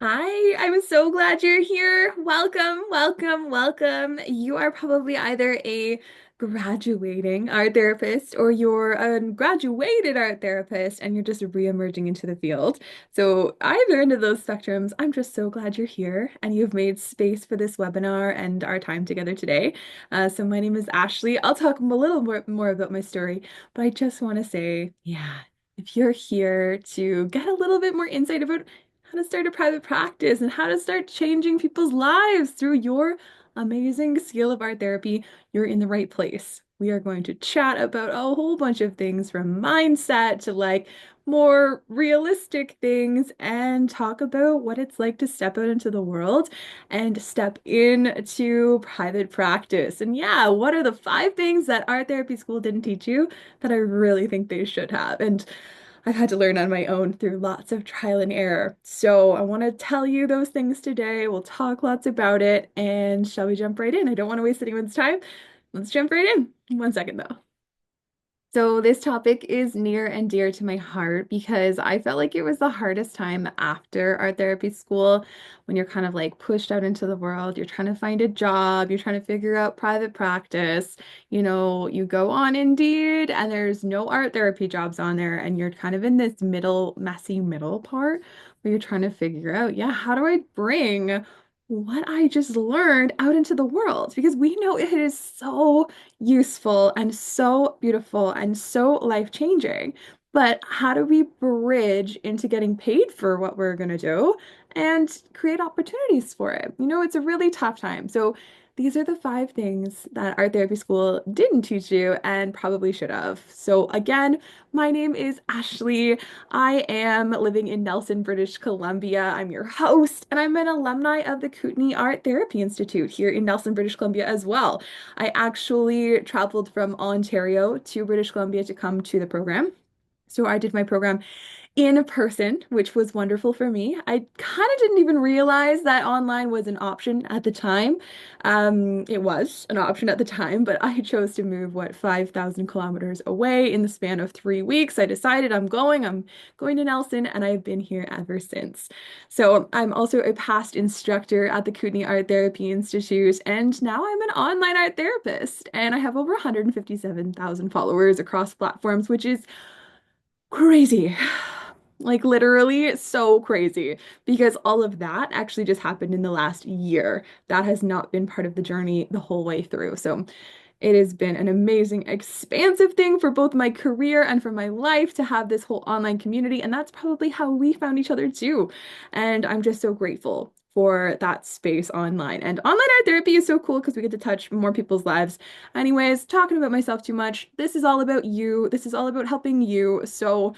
Hi, I'm so glad you're here. Welcome, welcome, welcome. You are probably either a graduating art therapist or you're a graduated art therapist and you're just re-emerging into the field. So either end of those spectrums, I'm just so glad you're here and you've made space for this webinar and our time together today. So my name is Ashleigh. I'll talk a little more about my story, but I just want to say, yeah, if you're here to get a little bit more insight about how to start a private practice and how to start changing people's lives through your amazing skill of art therapy, you're in the right place. We are going to chat about a whole bunch of things from mindset to like more realistic things and talk about what it's like to step out into the world and step into private practice. And yeah, what are the 5 things that art therapy school didn't teach you that I really think they should have? And I've had to learn on my own through lots of trial and error. So I want to tell you those things today. We'll talk lots about it. And shall we jump right in? I don't want to waste anyone's time. Let's jump right in. 1 second though. So this topic is near and dear to my heart because I felt like it was the hardest time after art therapy school when you're kind of like pushed out into the world. You're trying to find a job, you're trying to figure out private practice. You go on Indeed and there's no art therapy jobs on there, and you're kind of in this middle, messy middle part where you're trying to figure out, yeah, how do I bring what I just learned out into the world? Because we know it is so useful and so beautiful and so life-changing. But how do we bridge into getting paid for what we're going to do and create opportunities for it? It's a really tough time. So these are the 5 things that art therapy school didn't teach you and probably should have. So again, my name is Ashleigh. I am living in Nelson, British Columbia. I'm your host, and I'm an alumni of the Kootenai Art Therapy Institute here in Nelson, British Columbia as well. I actually traveled from Ontario to British Columbia to come to the program. So I did my program in person, which was wonderful for me. I kind of didn't even realize that online was an option at the time. It was an option at the time, but I chose to move, 5,000 kilometers away in the span of 3 weeks. I decided I'm going to Nelson, and I've been here ever since. So I'm also a past instructor at the Kootenai Art Therapy Institute, and now I'm an online art therapist, and I have over 157,000 followers across platforms, which is crazy. Like literally so crazy because all of that actually just happened in the last year. That has not been part of the journey the whole way through. So it has been an amazing, expansive thing for both my career and for my life to have this whole online community. And that's probably how we found each other too. And I'm just so grateful for that space online. And online art therapy is so cool because we get to touch more people's lives. Anyways, talking about myself too much. This is all about you. This is all about helping you. So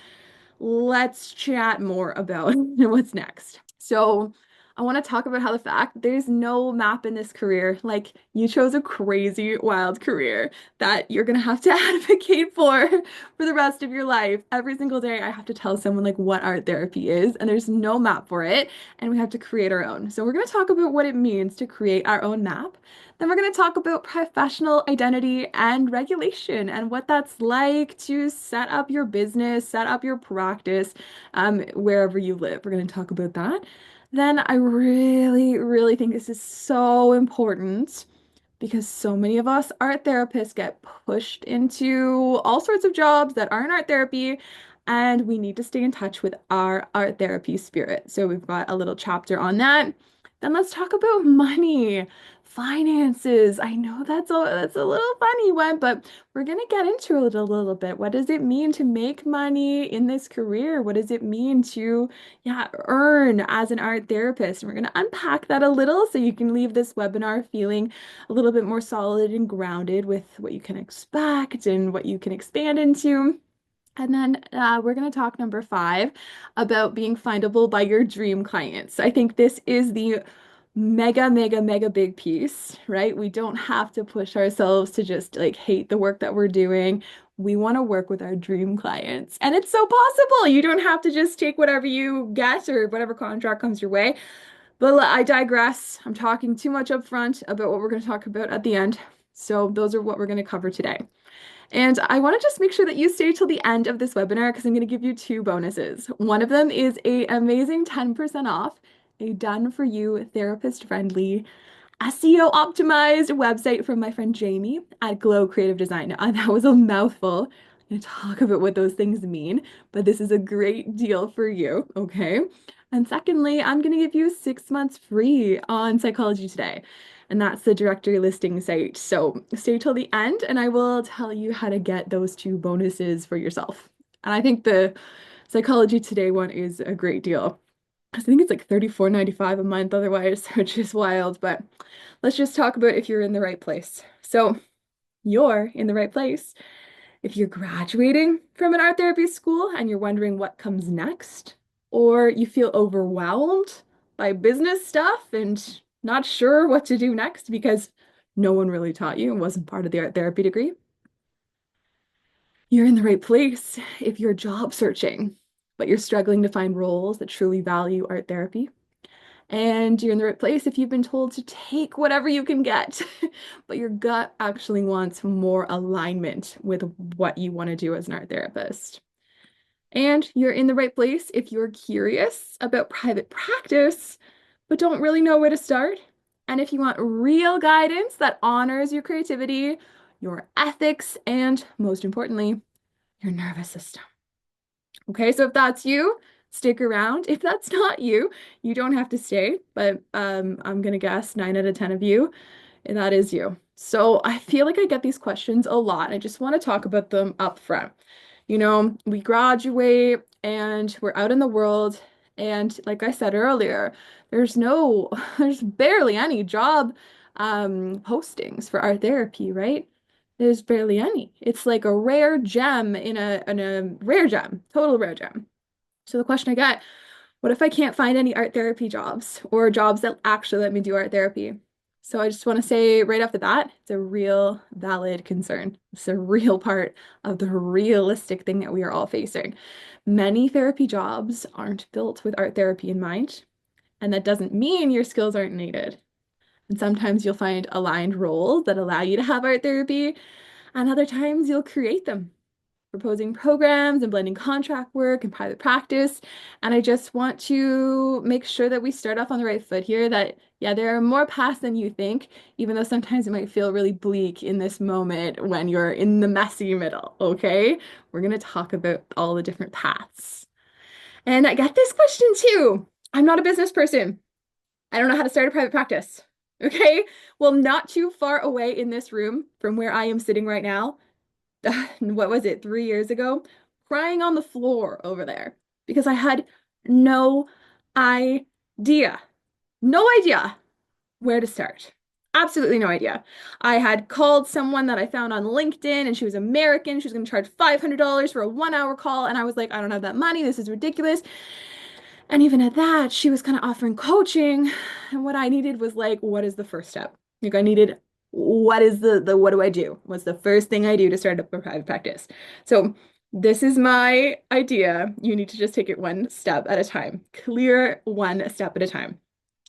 let's chat more about what's next. So, I want to talk about how the fact there's no map in this career. Like, you chose a crazy, wild career that you're gonna have to advocate for the rest of your life. Every single day, I have to tell someone like what art therapy is, and there's no map for it, and we have to create our own. So, we're gonna talk about what it means to create our own map. Then we're going to talk about professional identity and regulation and what that's like to set up your business, set up your practice, wherever you live. We're going to talk about that. Then I really, really think this is so important because so many of us art therapists get pushed into all sorts of jobs that aren't art therapy, and we need to stay in touch with our art therapy spirit. So we've got a little chapter on that. Then let's talk about money, finances. I know that's a little funny one, but we're gonna get into it a little bit. What does it mean to make money in this career? What does it mean to, yeah, earn as an art therapist? And we're gonna unpack that a little so you can leave this webinar feeling a little bit more solid and grounded with what you can expect and what you can expand into. And then we're going to talk number 5 about being findable by your dream clients. I think this is the mega, mega, mega big piece, right? We don't have to push ourselves to just like hate the work that we're doing. We want to work with our dream clients. And it's so possible. You don't have to just take whatever you get or whatever contract comes your way. But I digress. I'm talking too much up front about what we're going to talk about at the end. So those are what we're going to cover today. And I want to just make sure that you stay till the end of this webinar because I'm going to give you 2 bonuses. One of them is a amazing 10% off a done-for-you, therapist-friendly, SEO optimized website from my friend Jamie at Glow Creative Design. That was a mouthful. I'm going to talk about what those things mean, but this is a great deal for you, okay? And secondly, I'm going to give you 6 months free on Psychology Today, and that's the directory listing site. So stay till the end, and I will tell you how to get those two bonuses for yourself. And I think the Psychology Today one is a great deal. I think it's like $34.95 a month otherwise, which is wild, but let's just talk about if you're in the right place. So, you're in the right place. If you're graduating from an art therapy school and you're wondering what comes next, or you feel overwhelmed by business stuff and not sure what to do next because no one really taught you and wasn't part of the art therapy degree, you're in the right place if you're job searching, but you're struggling to find roles that truly value art therapy. And you're in the right place if you've been told to take whatever you can get, but your gut actually wants more alignment with what you want to do as an art therapist. And you're in the right place if you're curious about private practice, but don't really know where to start. And if you want real guidance that honors your creativity, your ethics, and most importantly, your nervous system. Okay, so if that's you, stick around. If that's not you, you don't have to stay, but I'm gonna guess 9 out of 10 of you, and that is you. So I feel like I get these questions a lot. I just want to talk about them up front. We graduate and we're out in the world, and like I said earlier, there's barely any job postings for art therapy, right? There's barely any. It's like a rare gem in a rare gem, total rare gem. So the question I get, what if I can't find any art therapy jobs or jobs that actually let me do art therapy? So I just want to say right off the bat, it's a real valid concern. It's a real part of the realistic thing that we are all facing. Many therapy jobs aren't built with art therapy in mind, and that doesn't mean your skills aren't needed. And sometimes you'll find aligned roles that allow you to have art therapy, and other times you'll create them, proposing programs and blending contract work and private practice. And I just want to make sure that we start off on the right foot here, that, yeah, there are more paths than you think, even though sometimes it might feel really bleak in this moment when you're in the messy middle, okay? We're going to talk about all the different paths. And I got this question too. I'm not a business person. I don't know how to start a private practice. Okay. Well, not too far away in this room from where I am sitting right now, what was it, 3 years ago, crying on the floor over there because I had no idea, no idea where to start. Absolutely no idea. I had called someone that I found on LinkedIn and she was American. She was going to charge $500 for a 1 hour call. And I was like, I don't have that money. This is ridiculous. And even at that, she was kind of offering coaching. And what I needed was like, what is the first step? Like I needed, what is the what do I do? What's the first thing I do to start up a private practice? So this is my idea. You need to just take it one step at a time. Clear one step at a time.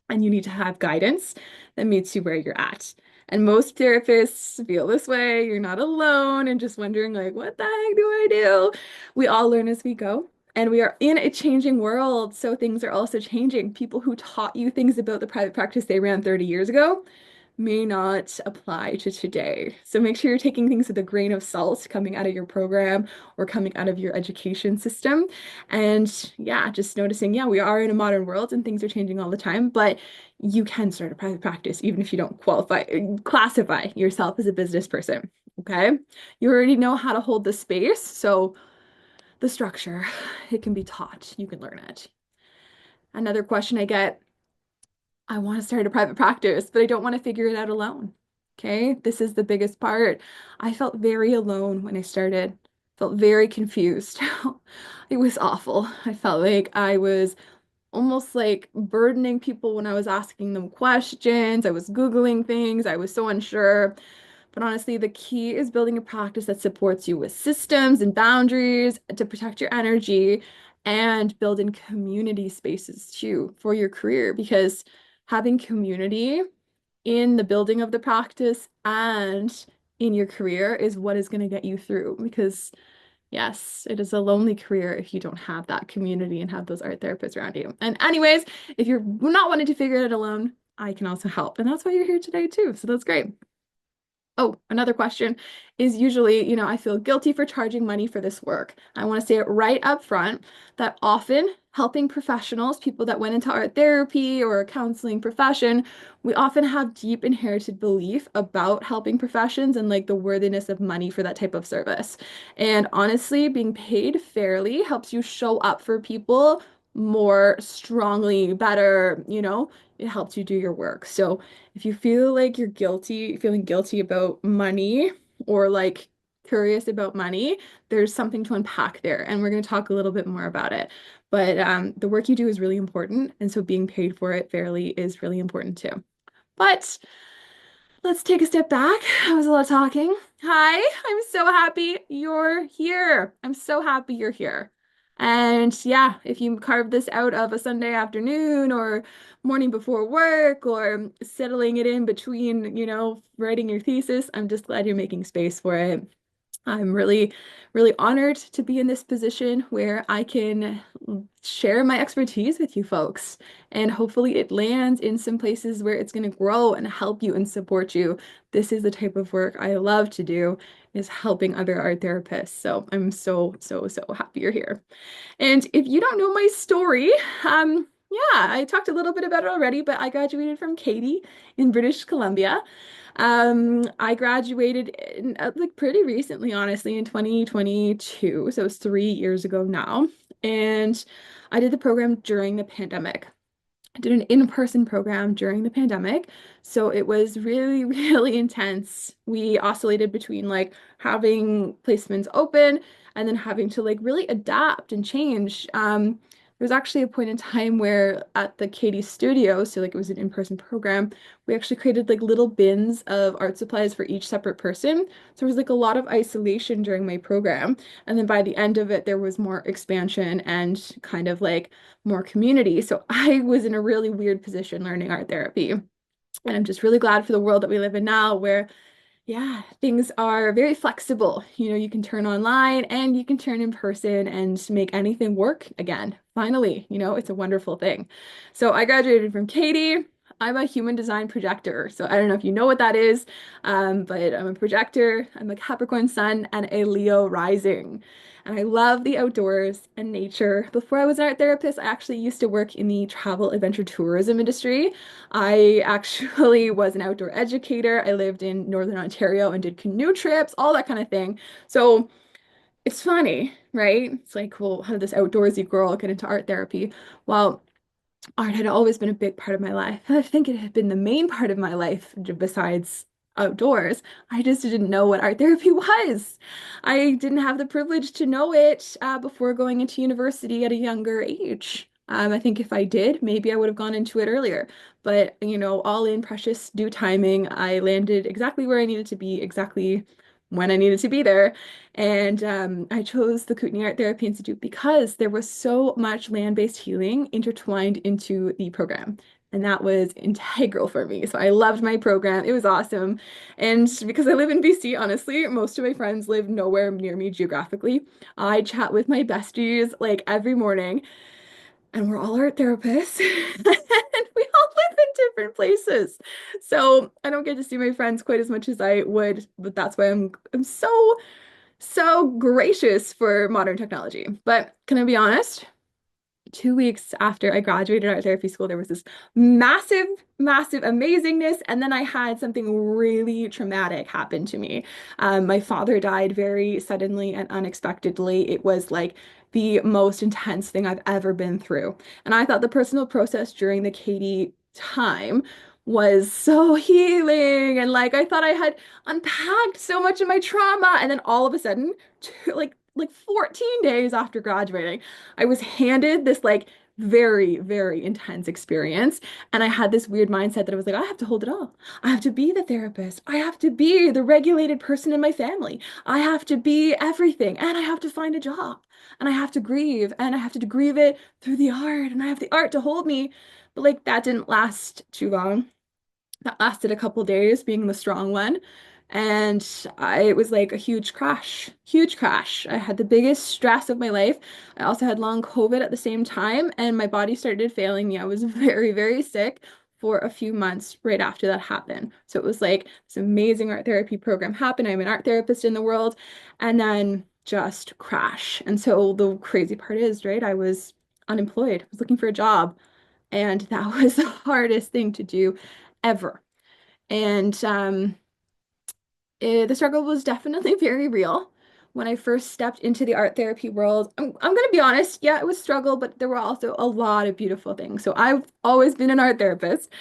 And you need to have guidance that meets you where you're at. And most therapists feel this way. You're not alone and just wondering, like, what the heck do I do? We all learn as we go. And we are in a changing world, so things are also changing. People who taught you things about the private practice they ran 30 years ago may not apply to today. So make sure you're taking things with a grain of salt coming out of your program or coming out of your education system. And yeah, just noticing, yeah, we are in a modern world and things are changing all the time, but you can start a private practice even if you don't classify yourself as a business person. Okay. You already know how to hold the space. So the structure, it can be taught. You can learn it. Another question I get, I want to start a private practice, but I don't want to figure it out alone. Okay, this is the biggest part. I felt very alone when I started, felt very confused. It was awful. I felt like I was almost like burdening people when I was asking them questions. I was Googling things. I was so unsure. But honestly, the key is building a practice that supports you with systems and boundaries to protect your energy and build in community spaces too for your career because having community in the building of the practice and in your career is what is going to get you through because Yes, it is a lonely career if you don't have that community and have those art therapists around you. And anyways, if you're not wanting to figure it out alone, I can also help. And that's why you're here today too. So that's great. Oh, another question is usually, I feel guilty for charging money for this work. I want to say it right up front that often helping professionals, people that went into art therapy or a counseling profession, we often have deep inherited belief about helping professions and like the worthiness of money for that type of service. And honestly, being paid fairly helps you show up for people more strongly, better, it helps you do your work. So if you feel like you're feeling guilty about money or like curious about money, there's something to unpack there. And we're going to talk a little bit more about it. But the work you do is really important. And so being paid for it fairly is really important too. But let's take a step back. That was a lot of talking. Hi, I'm so happy you're here. I'm so happy you're here. And yeah, if you carve this out of a Sunday afternoon or morning before work or settling it in between, writing your thesis, I'm just glad you're making space for it. I'm really, really honored to be in this position where I can share my expertise with you folks. And hopefully it lands in some places where it's going to grow and help you and support you. This is the type of work I love to do, is helping other art therapists. So I'm so, so, so happy you're here. And if you don't know my story, yeah, I talked a little bit about it already, but I graduated from Katy in British Columbia. I graduated like pretty recently, honestly, in 2022. So it's 3 years ago now. And I did the program during the pandemic. I did an in-person program during the pandemic. So it was really, really intense. We oscillated between like having placements open and then having to like really adapt and change. There was actually a point in time where at the Katy studio, so like it was an in-person program, we actually created like little bins of art supplies for each separate person. So there was like a lot of isolation during my program. And then by the end of it, there was more expansion and kind of like more community. So I was in a really weird position learning art therapy. And I'm just really glad for the world that we live in now where yeah, things are very flexible. You can turn online and you can turn in person and make anything work again. Finally, it's a wonderful thing. So I graduated from Katy. I'm a human design projector. So I don't know if you know what that is, but I'm a projector. I'm a Capricorn sun and a Leo rising. And I love the outdoors and nature. Before I was an art therapist, I actually used to work in the travel adventure tourism industry. I actually was an outdoor educator. I lived in Northern Ontario and did canoe trips, all that kind of thing. So it's funny, right? It's like, well, how did this outdoorsy girl get into art therapy? Well, art had always been a big part of my life. I think it had been the main part of my life besides outdoors. I just didn't know what art therapy was. I didn't have the privilege to know it before going into university at a younger age. I think if I did, maybe I would have gone into it earlier. But, all in precious due timing, I landed exactly where I needed to be, exactly when I needed to be there. And I chose the Kootenai Art Therapy Institute because there was so much land-based healing intertwined into the program. And that was integral for me. So I loved my program. It was awesome. And because I live in BC, honestly, most of my friends live nowhere near me geographically. I chat with my besties like every morning, and we're all art therapists. And we all live in different places. So I don't get to see my friends quite as much as I would, but that's why I'm so gracious for modern technology. But can I be honest? 2 weeks after I graduated art therapy school, there was this massive, massive amazingness. And then I had something really traumatic happen to me. My father died very suddenly and unexpectedly. It was like the most intense thing I've ever been through. And I thought the personal process during the Katie time was so healing. And like I thought I had unpacked so much of my trauma. And then all of a sudden, like 14 days after graduating, I was handed this like very, very intense experience. And I had this weird mindset that I was like, I have to hold it all. I have to be the therapist. I have to be the regulated person in my family. I have to be everything. And I have to find a job. And I have to grieve. And I have to grieve it through the art. And I have the art to hold me. But like that didn't last too long. That lasted a couple days, being the strong one. And it was like a huge crash, huge crash. I had the biggest stress of my life. I also had long COVID at the same time, and my body started failing me. I was very, very sick for a few months right after that happened. So it was like this amazing art therapy program happened. I'm an art therapist in the world, and then just crash. And so the crazy part is, right, I was unemployed, I was looking for a job, and that was the hardest thing to do ever. And the struggle was definitely very real when I first stepped into the art therapy world. I'm going to be honest, yeah, it was struggle, but there were also a lot of beautiful things. So I've always been an art therapist.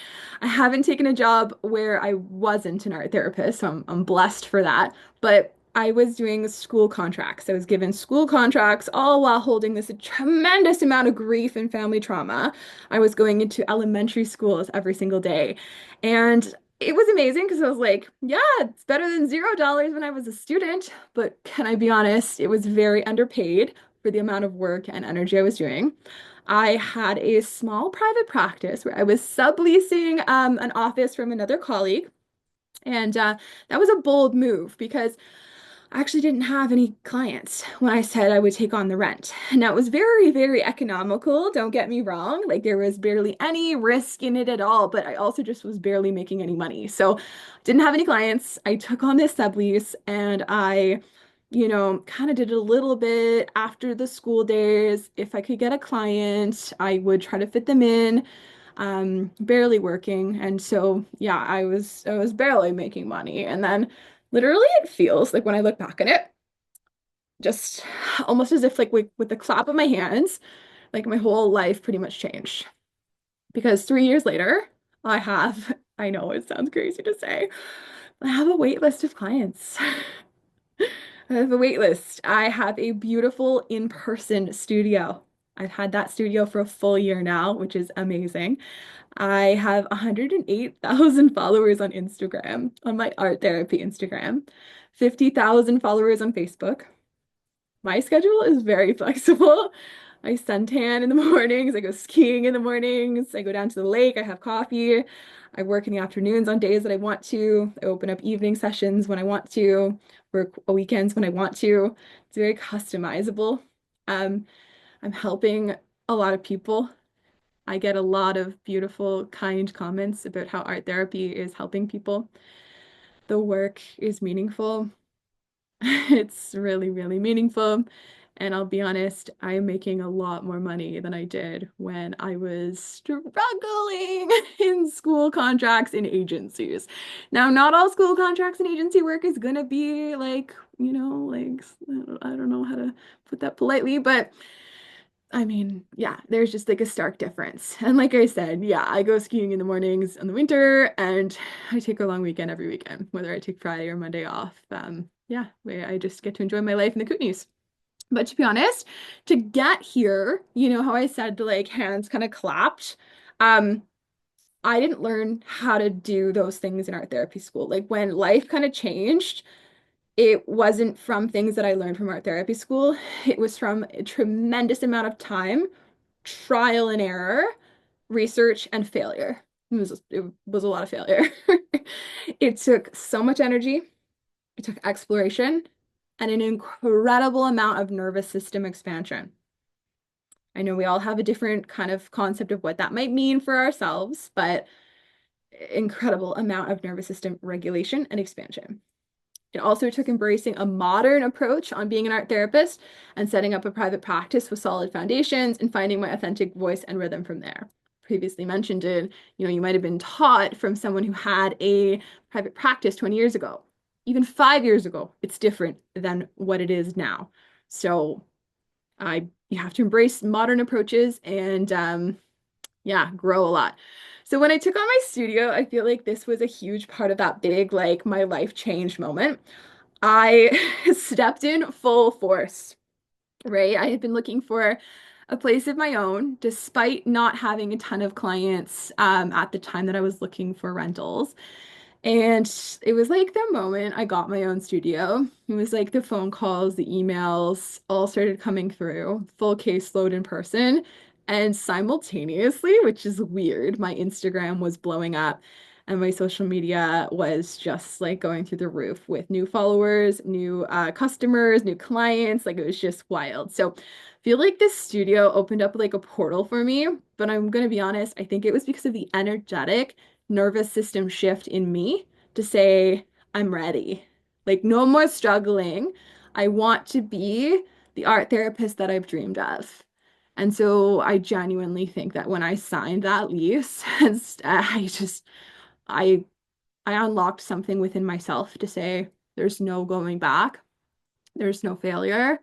I haven't taken a job where I wasn't an art therapist, so I'm blessed for that. But I was doing school contracts. I was given school contracts all while holding this tremendous amount of grief and family trauma. I was going into elementary schools every single day. And it was amazing because I was like, yeah, it's better than $0 when I was a student. But can I be honest? It was very underpaid for the amount of work and energy I was doing. I had a small private practice where I was subleasing an office from another colleague. And that was a bold move because I actually didn't have any clients when I said I would take on the rent. Now, it was very, very economical, don't get me wrong. Like, there was barely any risk in it at all, but I also just was barely making any money. So, didn't have any clients. I took on this sublease and kind of did it a little bit after the school days. If I could get a client, I would try to fit them in, barely working. And so, yeah, I was barely making money. And then literally it feels like when I look back on it, just almost as if like with the clap of my hands, like my whole life pretty much changed. Because 3 years later, I know it sounds crazy to say, I have a wait list of clients. I have a wait list. I have a beautiful in-person studio. I've had that studio for a full year now, which is amazing. I have 108,000 followers on Instagram, on my art therapy Instagram, 50,000 followers on Facebook. My schedule is very flexible. I suntan in the mornings, I go skiing in the mornings, I go down to the lake, I have coffee. I work in the afternoons on days that I want to. I open up evening sessions when I want to, work weekends when I want to. It's very customizable. Um, I'm helping a lot of people. I get a lot of beautiful, kind comments about how art therapy is helping people. The work is meaningful. It's really, really meaningful. And I'll be honest, I am making a lot more money than I did when I was struggling in school contracts and agencies. Now, not all school contracts and agency work is gonna be like, like I don't know how to put that politely, but I mean, yeah, there's just like a stark difference. And like I said, yeah, I go skiing in the mornings in the winter and I take a long weekend every weekend, whether I take Friday or Monday off. Yeah, I just get to enjoy my life in the Kootenays. But to be honest, to get here, you know how I said like hands kind of clapped. Um, I didn't learn how to do those things in art therapy school. Like when life kind of changed, it wasn't from things that I learned from art therapy school. It was from a tremendous amount of time, trial and error, research, and failure. It was a lot of failure. It took so much energy. It took exploration and an incredible amount of nervous system expansion. I know we all have a different kind of concept of what that might mean for ourselves, but incredible amount of nervous system regulation and expansion. It also took embracing a modern approach on being an art therapist and setting up a private practice with solid foundations and finding my authentic voice and rhythm from there. Previously mentioned it, you might have been taught from someone who had a private practice 20 years ago. Even 5 years ago, it's different than what it is now. So you have to embrace modern approaches and yeah, grow a lot. So when I took on my studio, I feel like this was a huge part of that big, like, my life changed moment. I stepped in full force, right? I had been looking for a place of my own, despite not having a ton of clients at the time that I was looking for rentals. And it was like the moment I got my own studio. It was like the phone calls, the emails all started coming through, full caseload in person. And simultaneously, which is weird, my Instagram was blowing up. and my social media was just like going through the roof with new followers, new customers, new clients. Like it was just wild. So I feel like this studio opened up like a portal for me, but I'm gonna be honest, I think it was because of the energetic nervous system shift in me to say, I'm ready. Like no more struggling. I want to be the art therapist that I've dreamed of. And so I genuinely think that when I signed that lease, I just I I unlocked something within myself to say there's no going back. There's no failure.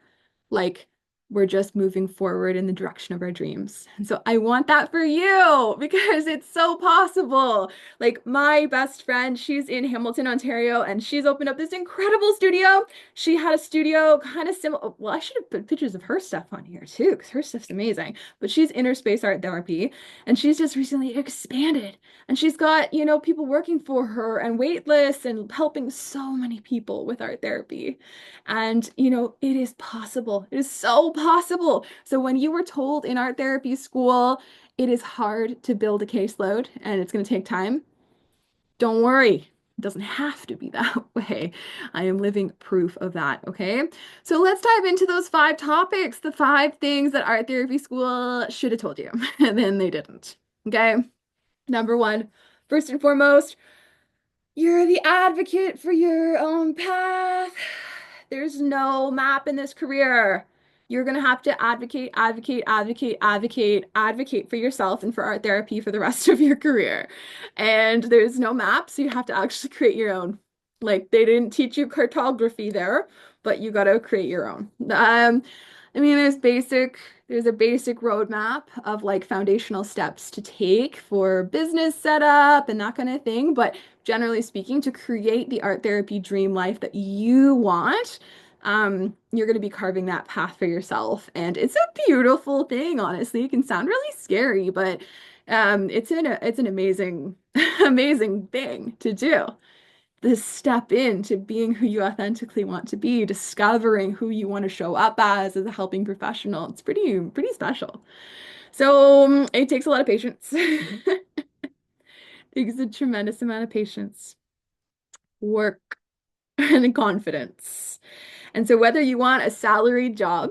Like, we're just moving forward in the direction of our dreams. And so I want that for you because it's so possible. Like, my best friend, she's in Hamilton, Ontario, and she's opened up this incredible studio. She had a studio kind of similar. Well, I should have put pictures of her stuff on here too, because her stuff's amazing. But she's inner space art therapy, and she's just recently expanded. And she's got, people working for her and wait lists and helping so many people with art therapy. And, it is possible. It is so possible. So when you were told in art therapy school, it is hard to build a caseload and it's going to take time, don't worry. It doesn't have to be that way. I am living proof of that. Okay. So let's dive into those 5 topics, the 5 things that art therapy school should have told you, and then they didn't. Okay. Number one, first and foremost, you're the advocate for your own path. There's no map in this career. You're going to have to advocate, advocate, advocate, advocate, advocate for yourself and for art therapy for the rest of your career. And there's no map, so you have to actually create your own. Like they didn't teach you cartography there, but you got to create your own. There's a basic roadmap of like foundational steps to take for business setup and that kind of thing. But generally speaking, to create the art therapy dream life that you want, you're going to be carving that path for yourself. And it's a beautiful thing, honestly. It can sound really scary, but it's an amazing, amazing thing to do. This step into being who you authentically want to be, discovering who you want to show up as a helping professional. It's pretty special. So it takes a lot of patience. It takes a tremendous amount of patience, work, and confidence. And so whether you want a salaried job,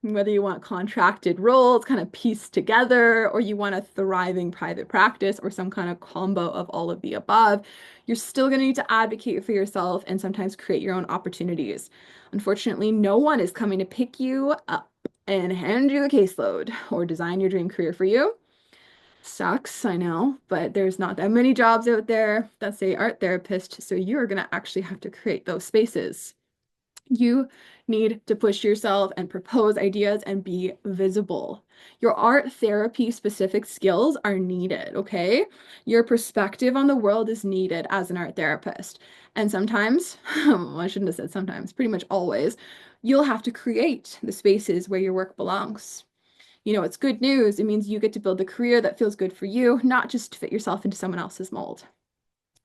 whether you want contracted roles kind of pieced together, or you want a thriving private practice or some kind of combo of all of the above, you're still going to need to advocate for yourself and sometimes create your own opportunities. Unfortunately, no one is coming to pick you up and hand you a caseload or design your dream career for you. Sucks, I know, but there's not that many jobs out there that say art therapist, so you're going to actually have to create those spaces. You need to push yourself and propose ideas and be visible. Your art therapy specific skills are needed, okay? Your perspective on the world is needed as an art therapist. And sometimes, well, I shouldn't have said sometimes, pretty much always, you'll have to create the spaces where your work belongs. It's good news. It means you get to build a career that feels good for you, not just to fit yourself into someone else's mold.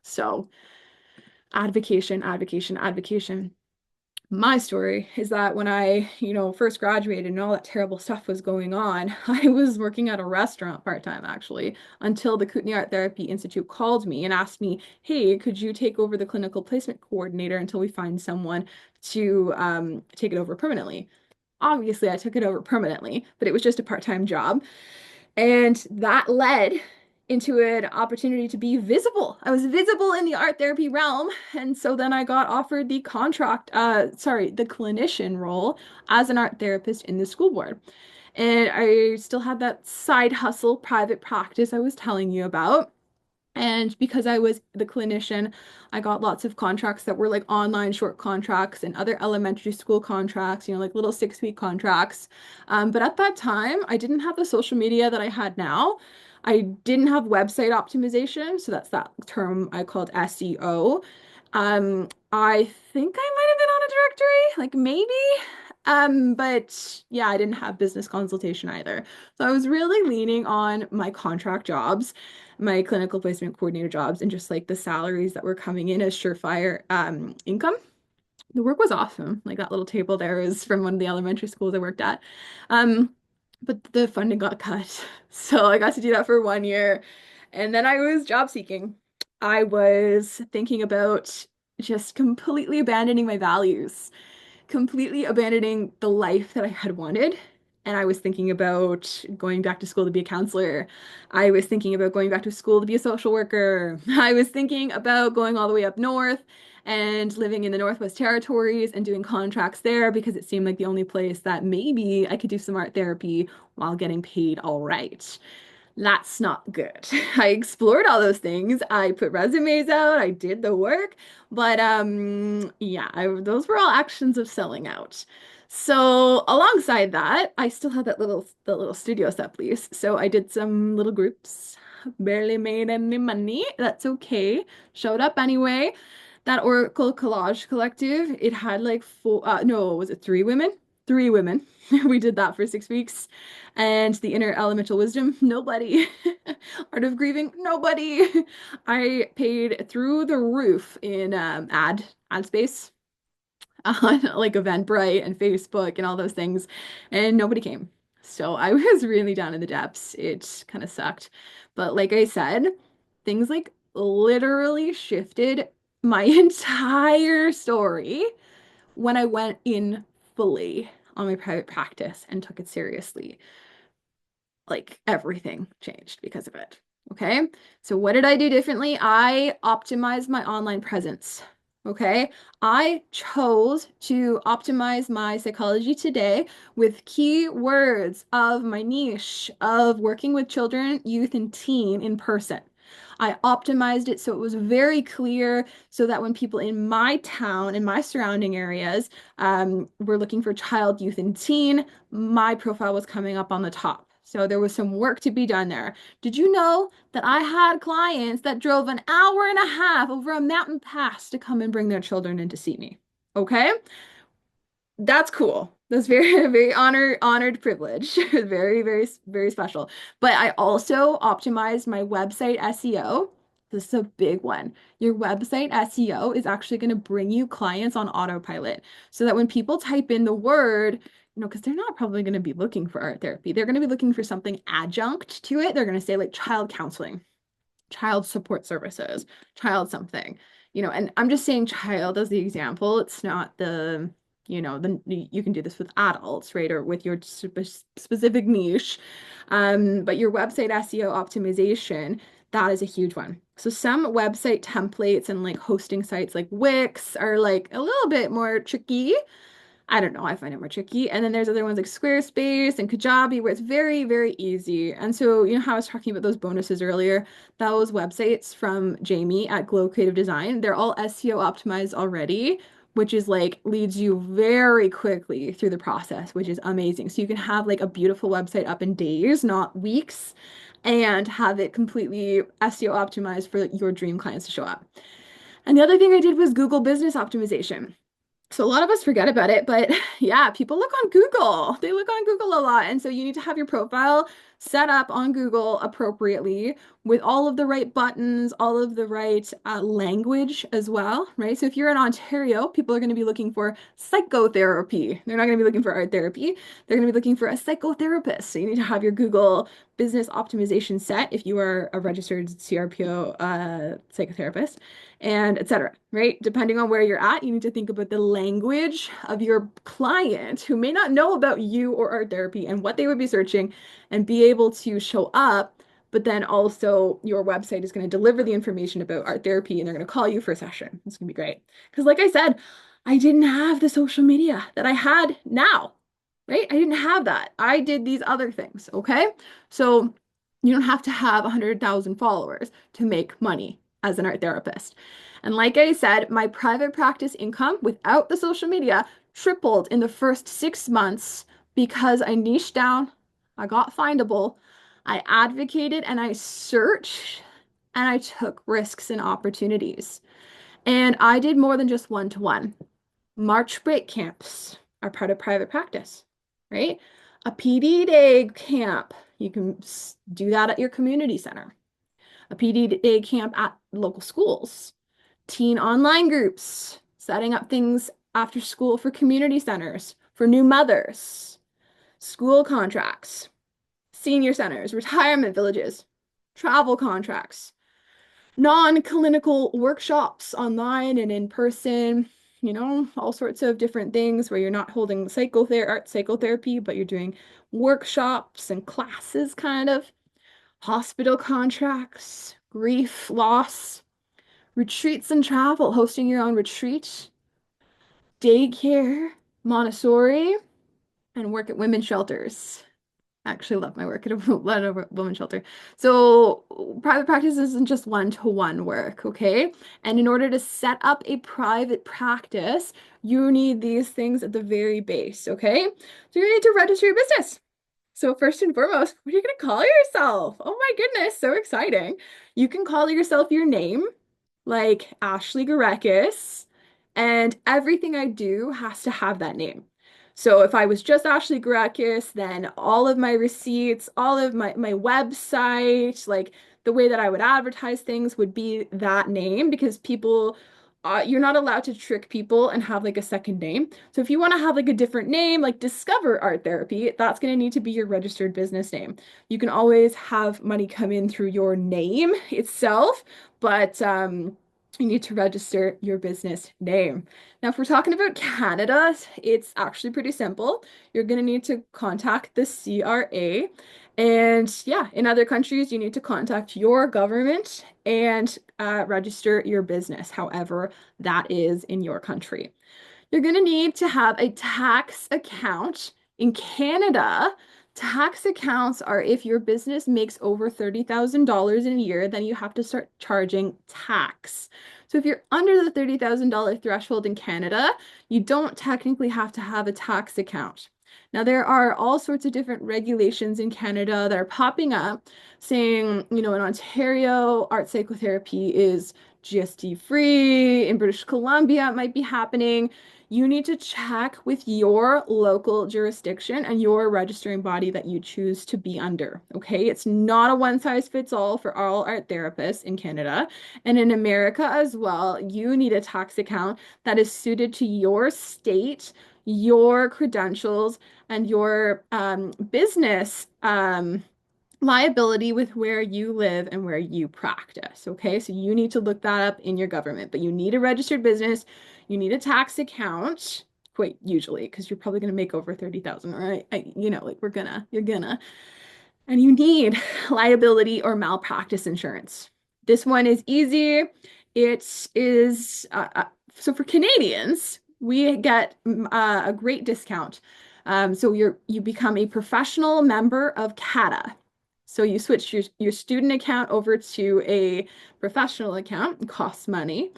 So, advocation, advocation, advocation. My story is that when I, first graduated and all that terrible stuff was going on, I was working at a restaurant part-time actually, until the Kootenai Art Therapy Institute called me and asked me, hey, could you take over the clinical placement coordinator until we find someone to take it over permanently? Obviously, I took it over permanently, but it was just a part-time job. And that led into an opportunity to be visible. I was visible in the art therapy realm. And so then I got offered the the clinician role as an art therapist in the school board. And I still had that side hustle, private practice I was telling you about. And because I was the clinician, I got lots of contracts that were like online short contracts and other elementary school contracts, like little 6-week contracts. But at that time, I didn't have the social media that I had now. I didn't have website optimization. So that's that term I called SEO. I think I might have been on a directory, like maybe. But yeah, I didn't have business consultation either. So I was really leaning on my contract jobs, my clinical placement coordinator jobs, and just like the salaries that were coming in as surefire income. The work was awesome. Like that little table there is from one of the elementary schools I worked at. But the funding got cut. So I got to do that for 1 year. And then I was job seeking. I was thinking about just completely abandoning my values, completely abandoning the life that I had wanted. And I was thinking about going back to school to be a counselor. I was thinking about going back to school to be a social worker. I was thinking about going all the way up north and living in the Northwest Territories and doing contracts there because it seemed like the only place that maybe I could do some art therapy while getting paid all right. That's not good. I explored all those things. I put resumes out, I did the work, but yeah, those were all actions of selling out. So alongside that, I still had that little studio set lease. So I did some little groups, barely made any money. That's okay. Showed up anyway. That Oracle Collage Collective, it had like four, no, was it three women? Three women. We did that for 6 weeks. And the Inner Elemental Wisdom, nobody. Art of Grieving, nobody. I paid through the roof in ad space on like Eventbrite and Facebook and all those things, and nobody came. So I was really down in the depths. It kind of sucked. But like I said, things like literally shifted my entire story when I went in fully on my private practice and took it seriously. Like everything changed because of it. Okay. So what did I do differently? I optimized my online presence. Okay. I chose to optimize my psychology today with keywords of my niche of working with children, youth, and teen in person. I optimized it so it was very clear so that when people in my town, in my surrounding areas, were looking for child, youth, and teen, my profile was coming up on the top. So there was some work to be done there. Did you know that I had clients that drove an hour and a half over a mountain pass to come and bring their children in to see me? Okay? That's cool. That's very, very honored privilege. Very, very, very special. But I also optimized my website SEO. This is a big one. Your website SEO is actually going to bring you clients on autopilot so that when people type in the word, because they're not probably going to be looking for art therapy, they're going to be looking for something adjunct to it. They're going to say like child counseling, child support services, child something, and I'm just saying child as the example. It's not you can do this with adults, right? Or with your specific niche. But your website SEO optimization, that is a huge one. So some website templates and like hosting sites like Wix are like a little bit more tricky. I don't know, I find it more tricky. And then there's other ones like Squarespace and Kajabi where it's very, very easy. And so, you know how I was talking about those bonuses earlier? Those websites from Jamie at Glow Creative Design, they're all SEO optimized already, which is like leads you very quickly through the process, which is amazing. So you can have like a beautiful website up in days, not weeks, and have it completely SEO optimized for your dream clients to show up. And the other thing I did was Google Business Optimization. So a lot of us forget about it, but yeah, people look on Google. They look on Google a lot. And so you need to have your profile set up on Google appropriately with all of the right buttons, all of the right language as well, right? So if you're in Ontario, people are going to be looking for psychotherapy. They're not going to be looking for art therapy. They're going to be looking for a psychotherapist. So you need to have your Google business optimization set if you are a registered CRPO psychotherapist and etc. Right? Depending on where you're at, you need to think about the language of your client who may not know about you or art therapy and what they would be searching and be able to show up. But then also your website is going to deliver the information about art therapy and they're going to call you for a session. It's going to be great. Because like I said, I didn't have the social media that I had now, right? I didn't have that. I did these other things, okay? So you don't have to have 100,000 followers to make money as an art therapist. And like I said, my private practice income without the social media tripled in the first 6 months because I niched down, I got findable, I advocated and I searched and I took risks and opportunities. And I did more than just one-to-one. March break camps are part of private practice, right? A PD day camp, you can do that at your community center. A PD day camp at local schools. Teen online groups, setting up things after school for community centers, for new mothers, school contracts, senior centers, retirement villages, travel contracts, non-clinical workshops online and in person, all sorts of different things where you're not holding art psychotherapy, but you're doing workshops and classes kind of, hospital contracts, grief, loss, retreats and travel, hosting your own retreat, daycare, Montessori, and work at women's shelters. I actually love my work at a women's shelter. So private practice isn't just one-to-one work, okay? And in order to set up a private practice, you need these things at the very base, okay? So you need to register your business. So first and foremost, what are you going to call yourself? Oh my goodness, so exciting. You can call yourself your name, like Ashleigh Gureckas, and everything I do has to have that name. So if I was just Ashleigh Gureckas, then all of my receipts, all of my website, like the way that I would advertise things would be that name because you're not allowed to trick people and have like a second name. So if you want to have like a different name, like Discover Art Therapy, that's going to need to be your registered business name. You can always have money come in through your name itself, but you need to register your business name. Now, if we're talking about Canada, it's actually pretty simple. You're going to need to contact the CRA. And yeah, in other countries, you need to contact your government and register your business, however that is in your country. You're going to need to have a tax account. In Canada, tax accounts are if your business makes over $30,000 in a year, then you have to start charging tax. So if you're under the $30,000 threshold in Canada, you don't technically have to have a tax account. Now, there are all sorts of different regulations in Canada that are popping up saying, in Ontario, art psychotherapy is GST free. In British Columbia, it might be happening. You need to check with your local jurisdiction and your registering body that you choose to be under. Okay, it's not a one size fits all for all art therapists in Canada. And in America as well, you need a tax account that is suited to your state, your credentials, and your business liability with where you live and where you practice. Okay, so you need to look that up in your government, but you need a registered business, you need a tax account, quite usually, because you're probably going to make over 30,000, right? Like you're gonna, and you need liability or malpractice insurance. This one is easy. It is, so for Canadians, we get a great discount. So you become a professional member of CATA. So you switch your student account over to a professional account. It costs money.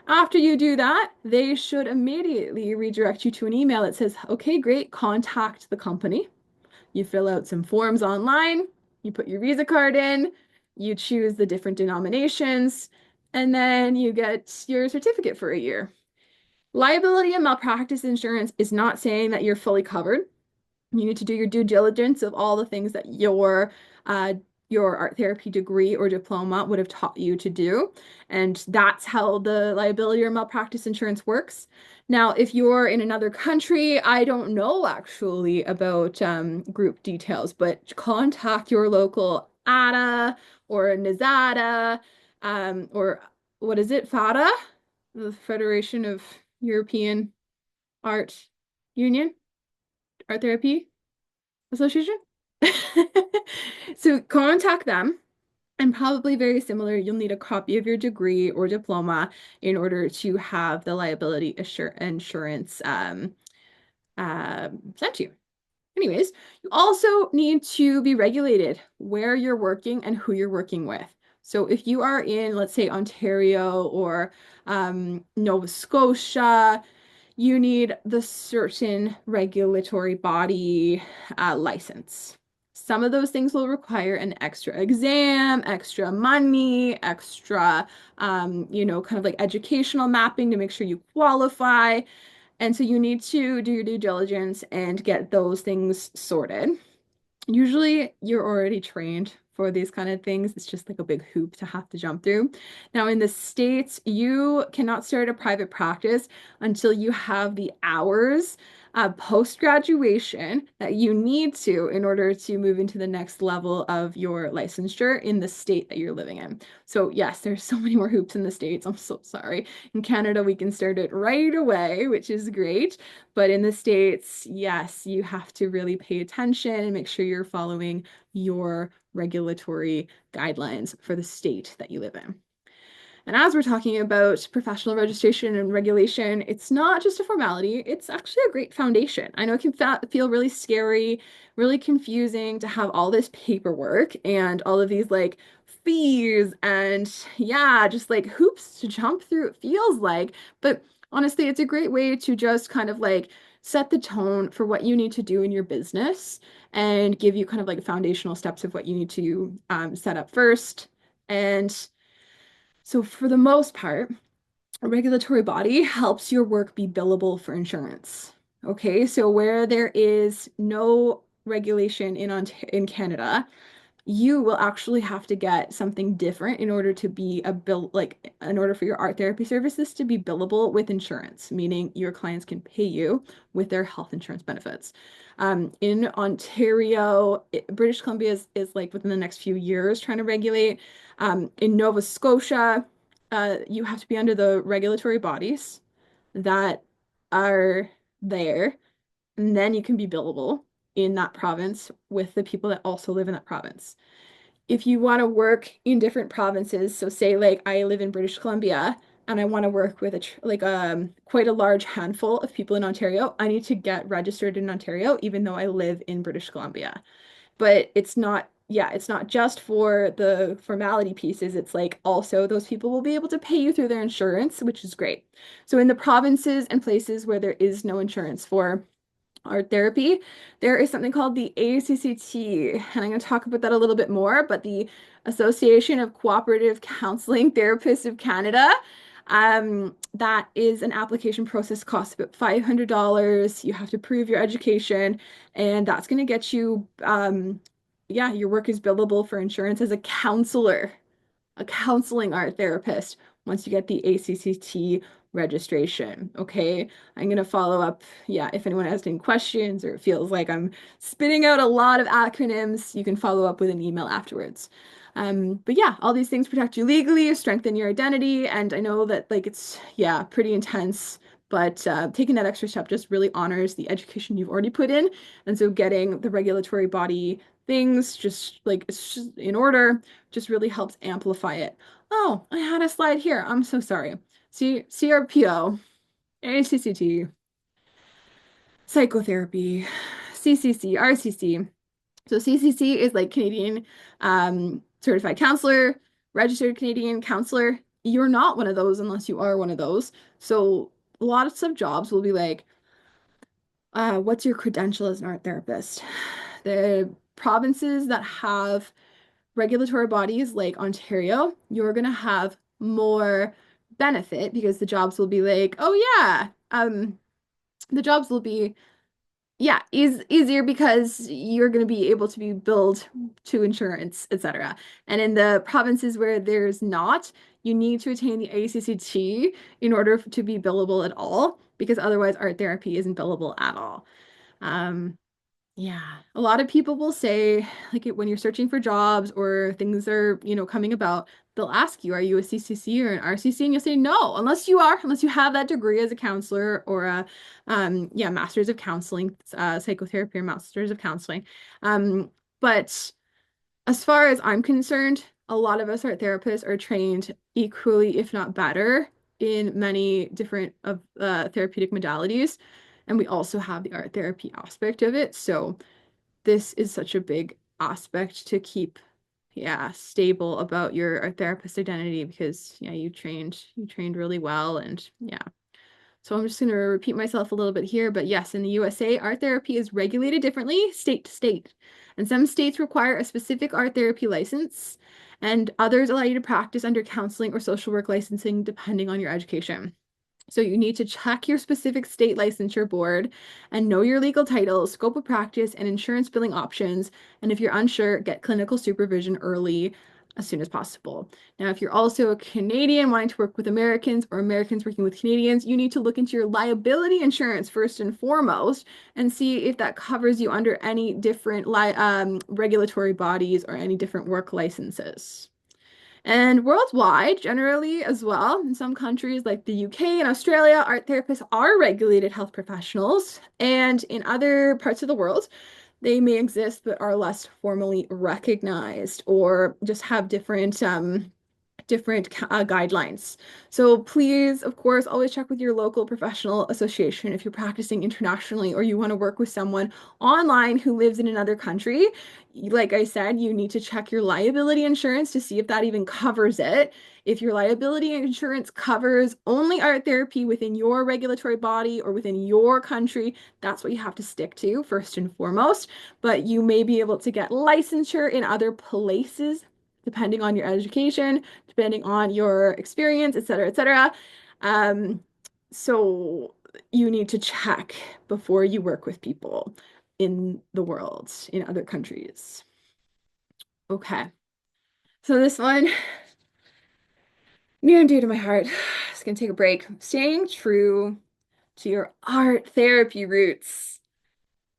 After you do that, they should immediately redirect you to an email that says, okay, great, contact the company. You fill out some forms online, you put your Visa card in, you choose the different denominations, and then you get your certificate for a year. Liability and malpractice insurance is not saying that you're fully covered. You need to do your due diligence of all the things that uh, your art therapy degree or diploma would have taught you to do. And that's how the liability or malpractice insurance works. Now, if you're in another country, I don't know actually about group details, but contact your local ADA or NIZADA or what is it, FADA, the Federation of European Art Union, Art Therapy Association. So contact them, and probably very similar, you'll need a copy of your degree or diploma in order to have the liability insurance sent to you. Anyways, you also need to be regulated where you're working and who you're working with. So if you are in, let's say, Ontario or Nova Scotia, you need the certain regulatory body license. Some of those things will require an extra exam, extra money, extra, kind of like educational mapping to make sure you qualify. And so you need to do your due diligence and get those things sorted. Usually you're already trained for these kind of things. It's just like a big hoop to have to jump through. Now, in the States, you cannot start a private practice until you have the hours post-graduation that you need to in order to move into the next level of your licensure in the state that you're living in. So yes, there's so many more hoops in the States. I'm so sorry. In Canada, we can start it right away, which is great. But in the States, yes, you have to really pay attention and make sure you're following your regulatory guidelines for the state that you live in. And as we're talking about professional registration and regulation, it's not just a formality, it's actually a great foundation. I know it can feel really scary, really confusing to have all this paperwork and all of these like fees and yeah, just like hoops to jump through, it feels like. But honestly, it's a great way to just kind of like set the tone for what you need to do in your business and give you kind of like foundational steps of what you need to set up first. And so for the most part, a regulatory body helps your work be billable for insurance. Okay, so where there is no regulation in Canada, you will actually have to get something different in order to be a bill, like in order for your art therapy services to be billable with insurance, meaning your clients can pay you with their health insurance benefits. In Ontario, British Columbia is like within the next few years trying to regulate. In Nova Scotia, you have to be under the regulatory bodies that are there, and then you can be billable in that province with the people that also live in that province. If you want to work in different provinces, so say like I live in British Columbia and I want to work with quite a large handful of people in Ontario, I need to get registered in Ontario even though I live in British Columbia. But it's not, yeah, it's not just for the formality pieces. It's like also those people will be able to pay you through their insurance, which is great. So in the provinces and places where there is no insurance for art therapy, there is something called the ACCT, and I'm going to talk about that a little bit more, but the Association of Cooperative Counseling Therapists of Canada, that is an application process, costs about $500. You have to prove your education, and that's going to get you, yeah, your work is billable for insurance as a counselor, a counseling art therapist once you get the ACCT registration. Okay, I'm gonna follow up. Yeah, if anyone has any questions or it feels like I'm spitting out a lot of acronyms, you can follow up with an email afterwards. But yeah, all these things protect you legally, strengthen your identity, and I know that like it's yeah pretty intense. But taking that extra step just really honors the education you've already put in. And so getting the regulatory body things just like it's just in order just really helps amplify it. Oh, I had a slide here. I'm so sorry. See, CRPO, ACCT, psychotherapy, CCC, RCC. So CCC is like Canadian Certified Counselor, Registered Canadian Counselor. You're not one of those unless you are one of those. So lots of jobs will be like, what's your credential as an art therapist? The provinces that have regulatory bodies like Ontario, you're going to have more benefit because the jobs will be like, oh yeah, the jobs will be yeah, easier because you're going to be able to be billed to insurance, etc. And in the provinces where there's not, you need to attain the ACCT in order to be billable at all, because otherwise art therapy isn't billable at all. Um, yeah, a lot of people will say, like when you're searching for jobs or things are, coming about, they'll ask you, are you a CCC or an RCC? And you'll say no, unless you have that degree as a counselor or a, yeah, master's of counseling, psychotherapy or master's of counseling. But as far as I'm concerned, a lot of us art therapists are trained equally, if not better, in many different of therapeutic modalities. And we also have the art therapy aspect of it. So this is such a big aspect to keep, yeah, stable about your art therapist identity because yeah, you trained really well and yeah. So I'm just going to repeat myself a little bit here, but yes, in the USA, art therapy is regulated differently state to state. And some states require a specific art therapy license, and others allow you to practice under counseling or social work licensing depending on your education. So you need to check your specific state licensure board and know your legal title, scope of practice, and insurance billing options. And if you're unsure, get clinical supervision early as soon as possible. Now, if you're also a Canadian wanting to work with Americans or Americans working with Canadians, you need to look into your liability insurance first and foremost and see if that covers you under any different regulatory bodies or any different work licenses. And worldwide, generally as well, in some countries like the UK and Australia, art therapists are regulated health professionals. And in other parts of the world, they may exist but are less formally recognized or just have different guidelines. So please, of course, always check with your local professional association if you're practicing internationally or you want to work with someone online who lives in another country. Like I said, you need to check your liability insurance to see if that even covers it. If your liability insurance covers only art therapy within your regulatory body or within your country, that's what you have to stick to first and foremost. But you may be able to get licensure in other places depending on your education, depending on your experience, et cetera, et cetera. Um, so you need to check before you work with people in the world, in other countries. Okay. So this one, near and dear to my heart. Just gonna take a break. Staying true to your art therapy roots.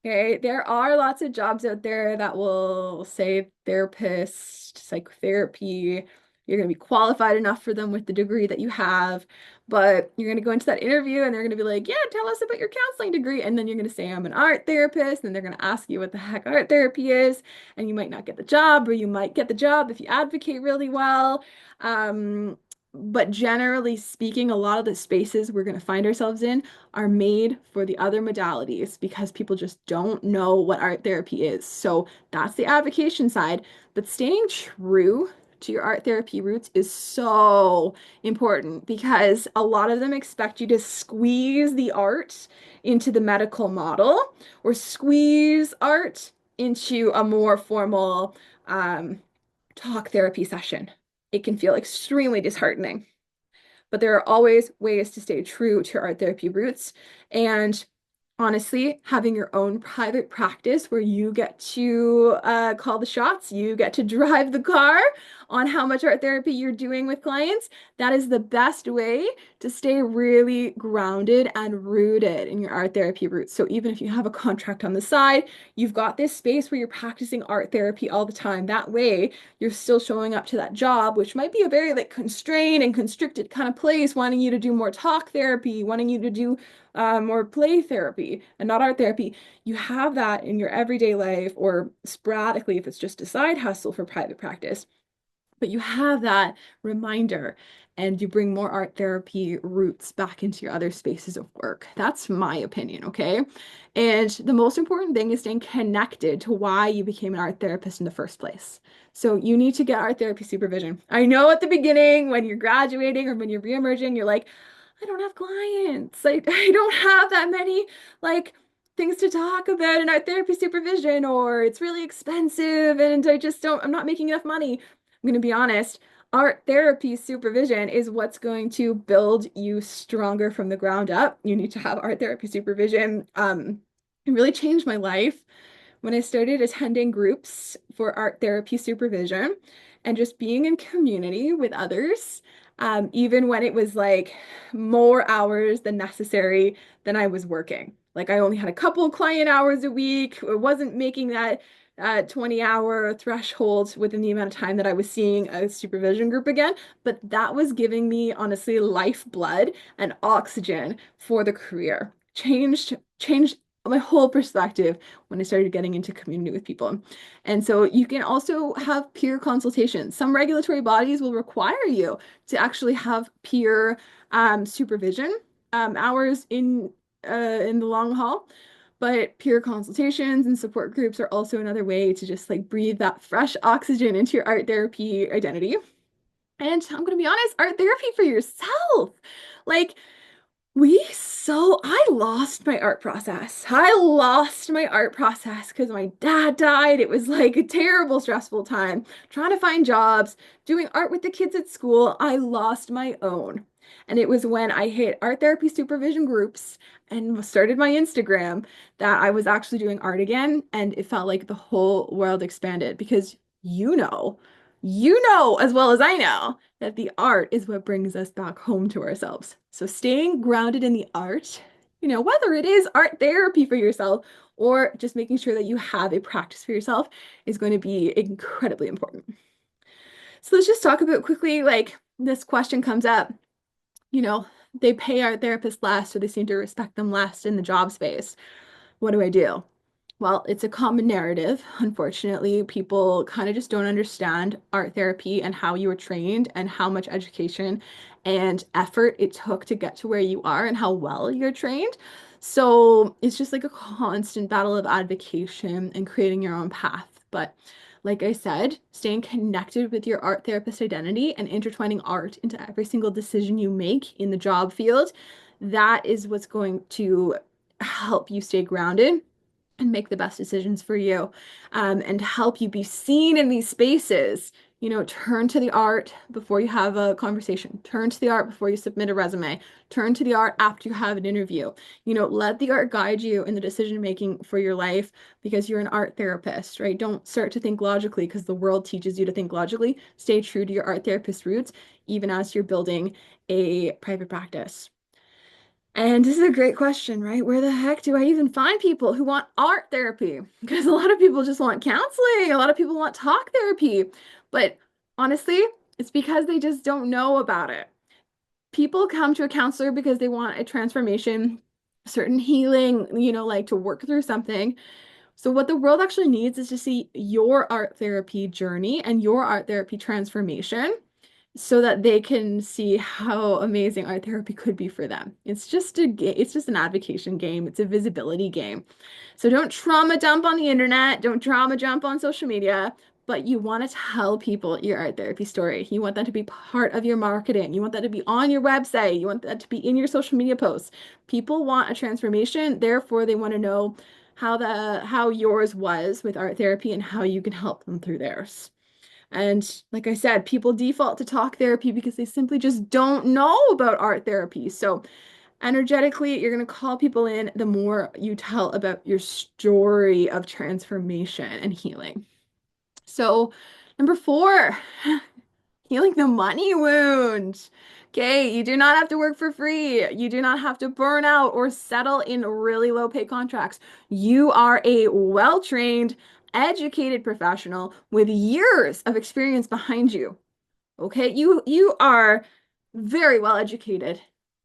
Okay, there are lots of jobs out there that will say therapist, psychotherapy. You're going to be qualified enough for them with the degree that you have, but you're going to go into that interview and they're going to be like, yeah, tell us about your counseling degree. And then you're going to say, I'm an art therapist. And they're going to ask you what the heck art therapy is. And you might not get the job, or you might get the job if you advocate really well. But generally speaking, a lot of the spaces we're going to find ourselves in are made for the other modalities because people just don't know what art therapy is. So that's the advocacy side. But staying true to your art therapy roots is so important because a lot of them expect you to squeeze the art into the medical model or squeeze art into a more formal talk therapy session. It can feel extremely disheartening, but there are always ways to stay true to your art therapy roots. And honestly, having your own private practice where you get to call the shots, you get to drive the car on how much art therapy you're doing with clients, that is the best way to stay really grounded and rooted in your art therapy roots. So even if you have a contract on the side, you've got this space where you're practicing art therapy all the time. That way, you're still showing up to that job, which might be a very like constrained and constricted kind of place, wanting you to do more talk therapy, wanting you to do or play therapy and not art therapy. You have that in your everyday life or sporadically if it's just a side hustle for private practice. But you have that reminder and you bring more art therapy roots back into your other spaces of work. That's my opinion, okay? And the most important thing is staying connected to why you became an art therapist in the first place. So you need to get art therapy supervision. I know at the beginning when you're graduating or when you're reemerging, you're like, I don't have clients. I don't have that many like things to talk about in art therapy supervision, or it's really expensive and I'm not making enough money. I'm going to be honest. Art therapy supervision is what's going to build you stronger from the ground up. You need to have art therapy supervision. It really changed my life when I started attending groups for art therapy supervision and just being in community with others, even when it was like more hours than necessary than I was working. Like I only had a couple client hours a week. I wasn't making that 20-hour threshold within the amount of time that I was seeing a supervision group again, but that was giving me honestly lifeblood and oxygen for the career. Changed my whole perspective when I started getting into community with people. And so you can also have peer consultations. Some regulatory bodies will require you to actually have peer supervision hours in the long haul. But peer consultations and support groups are also another way to just like breathe that fresh oxygen into your art therapy identity. And I'm going to be honest, art therapy for yourself. Like, I lost my art process. I lost my art process because my dad died. It was like a terrible, stressful time trying to find jobs, doing art with the kids at school. I lost my own. And it was when I hit art therapy supervision groups and started my Instagram that I was actually doing art again. And it felt like the whole world expanded because you know as well as I know that the art is what brings us back home to ourselves. So staying grounded in the art, whether it is art therapy for yourself or just making sure that you have a practice for yourself is going to be incredibly important. So let's just talk about quickly, like this question comes up, you know, they pay art therapists less, so they seem to respect them less in the job space. What do I do? Well, it's a common narrative. Unfortunately, people kind of just don't understand art therapy and how you were trained and how much education and effort it took to get to where you are and how well you're trained. So it's just like a constant battle of advocacy and creating your own path. But like I said, staying connected with your art therapist identity and intertwining art into every single decision you make in the job field, that is what's going to help you stay grounded and make the best decisions for you, and help you be seen in these spaces. Turn to the art before you have a conversation. Turn to the art before you submit a resume. Turn to the art after you have an interview. Let the art guide you in the decision making for your life because you're an art therapist, right? Don't start to think logically because the world teaches you to think logically. Stay true to your art therapist roots, even as you're building a private practice. And this is a great question, right? Where the heck do I even find people who want art therapy? Because a lot of people just want counseling, a lot of people want talk therapy. But honestly, it's because they just don't know about it. People come to a counselor because they want a transformation, certain healing, like to work through something. So, what the world actually needs is to see your art therapy journey and your art therapy transformation so that they can see how amazing art therapy could be for them. It's just an advocacy game. It's a visibility game. So don't trauma dump on the internet, don't trauma jump on social media, but you want to tell people your art therapy story. You want that to be part of your marketing. You want that to be on your website. You want that to be in your social media posts. People want a transformation, therefore they want to know how yours was with art therapy and how you can help them through theirs. And like I said, people default to talk therapy because they simply just don't know about art therapy. So energetically, you're going to call people in the more you tell about your story of transformation and healing. So, number 4, healing the money wound. Okay, you do not have to work for free. You do not have to burn out or settle in really low pay contracts. You are a well-trained, educated professional with years of experience behind you. Okay, you are very well educated.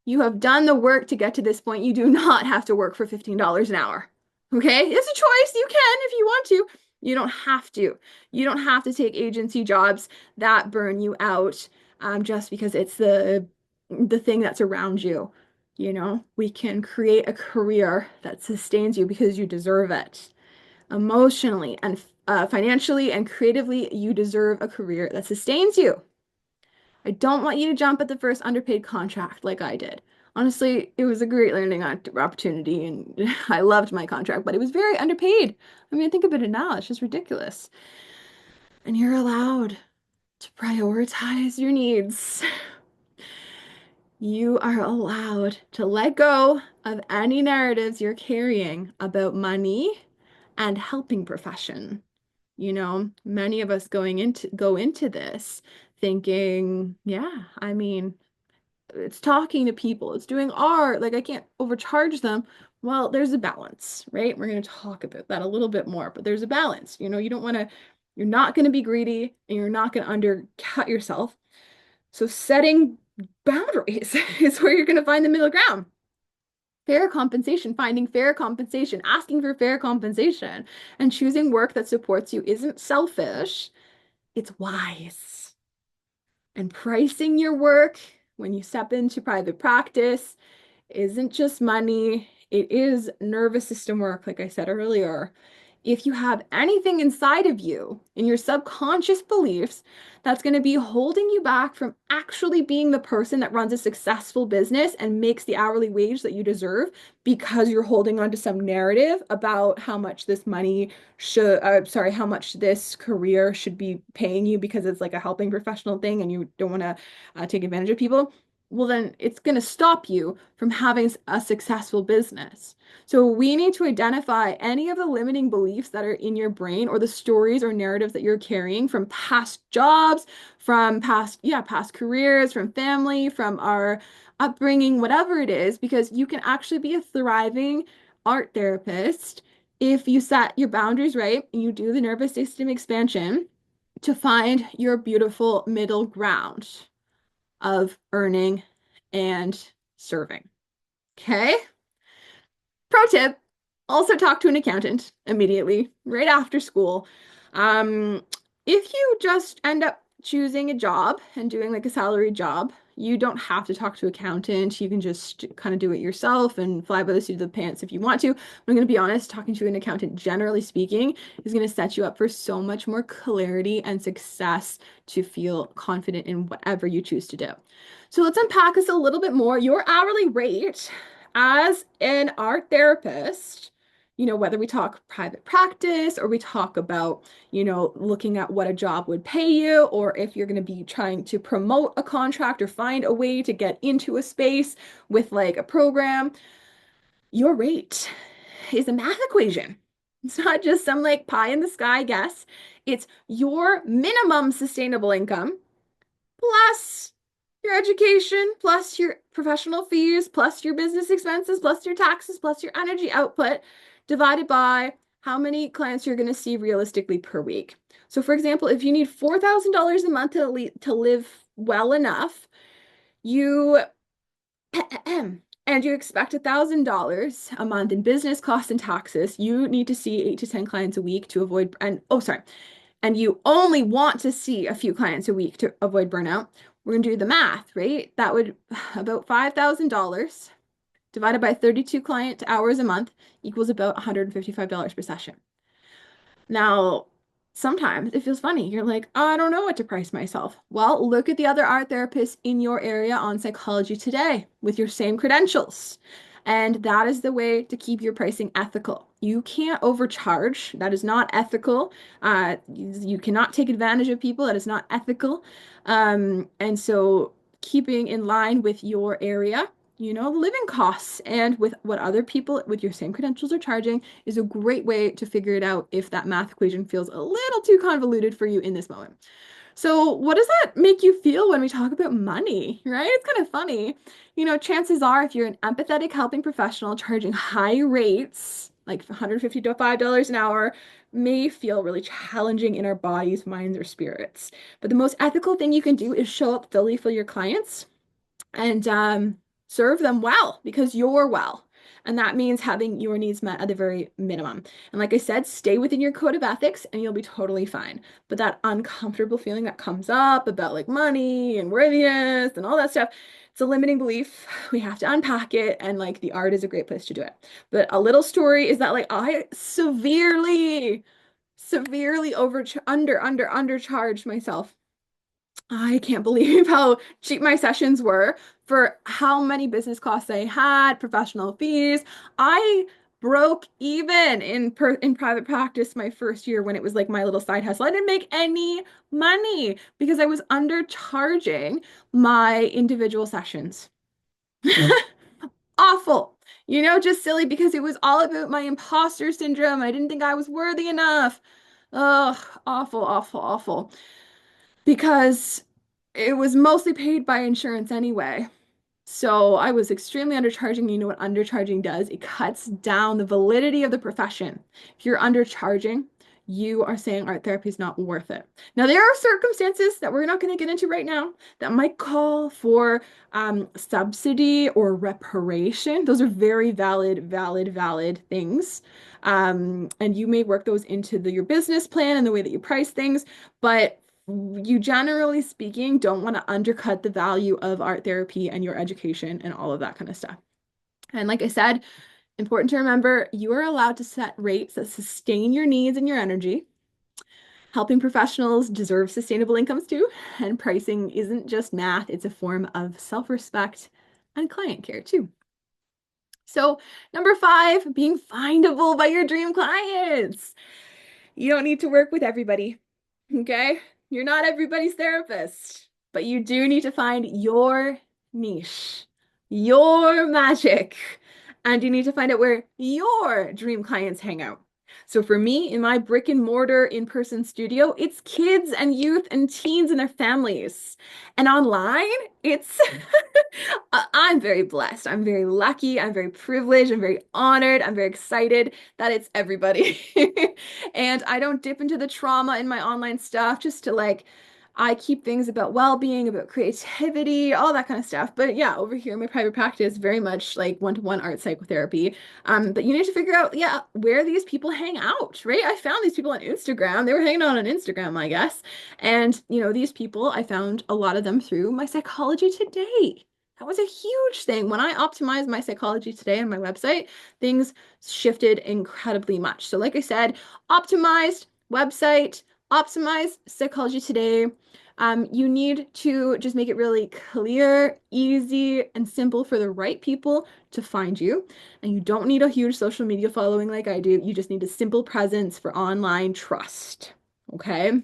You have done the work to get to this point. You do not have to work for $15 an hour. Okay, it's a choice. You can if you want to. You don't have to. You don't have to take agency jobs that burn you out, just because it's the thing that's around you. We can create a career that sustains you because you deserve it. Emotionally and financially and creatively, you deserve a career that sustains you. I don't want you to jump at the first underpaid contract like I did. Honestly, it was a great learning opportunity and I loved my contract, but it was very underpaid. I mean, think about it now, it's just ridiculous. And you're allowed to prioritize your needs. You are allowed to let go of any narratives you're carrying about money and helping profession. Many of us go into this thinking, yeah, I mean, it's talking to people, it's doing art, like I can't overcharge them. Well, there's a balance, right? We're going to talk about that a little bit more, but there's a balance. You're not going to be greedy and you're not going to undercut yourself. So setting boundaries is where you're going to find the middle ground. Fair compensation, finding fair compensation, asking for fair compensation, and choosing work that supports you isn't selfish, it's wise. And pricing your work when you step into private practice isn't just money, it is nervous system work, like I said earlier. If you have anything inside of you, in your subconscious beliefs, that's going to be holding you back from actually being the person that runs a successful business and makes the hourly wage that you deserve because you're holding on to some narrative about how much this money how much this career should be paying you because it's like a helping professional thing and you don't want to take advantage of people. well, then it's going to stop you from having a successful business. So we need to identify any of the limiting beliefs that are in your brain or the stories or narratives that you're carrying from past jobs, from past careers, from family, from our upbringing, whatever it is, because you can actually be a thriving art therapist if you set your boundaries right and you do the nervous system expansion to find your beautiful middle ground of earning and serving. Okay? Pro tip, also talk to an accountant immediately, right after school. Um, if you just end up choosing a job and doing like a salary job, you don't have to talk to an accountant. You can just kind of do it yourself and fly by the seat of the pants if you want to. But I'm going to be honest, talking to an accountant, generally speaking, is going to set you up for so much more clarity and success to feel confident in whatever you choose to do. So let's unpack this a little bit more. Your hourly rate as an art therapist, whether we talk private practice or we talk about, looking at what a job would pay you, or if you're going to be trying to promote a contract or find a way to get into a space with like a program, your rate is a math equation. It's not just some like pie in the sky guess. It's your minimum sustainable income plus your education, plus your professional fees, plus your business expenses, plus your taxes, plus your energy output, divided by how many clients you're going to see realistically per week. So, for example, if you need $4,000 a month to live well enough, you and you expect $1,000 a month in business costs and taxes, you need to see 8 to 10 clients a week to avoid, and you only want to see a few clients a week to avoid burnout. We're going to do the math, right? That would about $5,000 divided by 32 client hours a month equals about $155 per session. Now, sometimes it feels funny. You're like, I don't know what to price myself. Well, look at the other art therapists in your area on Psychology Today with your same credentials. And that is the way to keep your pricing ethical. You can't overcharge. That is not ethical. You cannot take advantage of people. That is not ethical. And so keeping in line with your area, living costs and with what other people with your same credentials are charging is a great way to figure it out if that math equation feels a little too convoluted for you in this moment. So, what does that make you feel when we talk about money, right? It's kind of funny. Chances are if you're an empathetic helping professional charging high rates, like $150 to $5 an hour, may feel really challenging in our bodies, minds, or spirits. But the most ethical thing you can do is show up fully for your clients and serve them well because you're well. And that means having your needs met at the very minimum. And like I said, stay within your code of ethics and you'll be totally fine. But that uncomfortable feeling that comes up about like money and worthiness and all that stuff, it's a limiting belief. We have to unpack it. And like the art is a great place to do it. But a little story is that like I severely undercharged myself. I can't believe how cheap my sessions were for how many business costs I had, professional fees. I broke even in private practice my first year when it was like my little side hustle. I didn't make any money because I was undercharging my individual sessions. Awful. Just silly because it was all about my imposter syndrome. I didn't think I was worthy enough. Ugh, awful, awful, awful. Because it was mostly paid by insurance anyway. So I was extremely undercharging. You know what undercharging does? It cuts down the validity of the profession. If you're undercharging, you are saying art therapy is not worth it. Now, there are circumstances that we're not going to get into right now that might call for subsidy or reparation. Those are very valid things. And you may work those into your business plan and the way that you price things. But you generally speaking don't want to undercut the value of art therapy and your education and all of that kind of stuff. And like I said, important to remember, you are allowed to set rates that sustain your needs and your energy. Helping professionals deserve sustainable incomes too, and pricing isn't just math, it's a form of self-respect and client care too. So, number 5, being findable by your dream clients. You don't need to work with everybody. Okay? You're not everybody's therapist, but you do need to find your niche, your magic, and you need to find out where your dream clients hang out. So for me, in my brick and mortar in-person studio, it's kids and youth and teens and their families. And online, it's I'm very blessed. I'm very lucky. I'm very privileged. I'm very honored. I'm very excited that it's everybody. And I don't dip into the trauma in my online stuff just to like, I keep things about well-being, about creativity, all that kind of stuff. But yeah, over here, my private practice, very much like one-to-one art psychotherapy. But you need to figure out, yeah, where these people hang out, right? I found these people on Instagram. They were hanging out on Instagram, I guess. And, these people, I found a lot of them through my Psychology Today. That was a huge thing. When I optimized my Psychology Today on my website, things shifted incredibly much. So like I said, optimized website, optimized Psychology Today. You need to just make it really clear, easy, and simple for the right people to find you. And you don't need a huge social media following like I do. You just need a simple presence for online trust. Okay?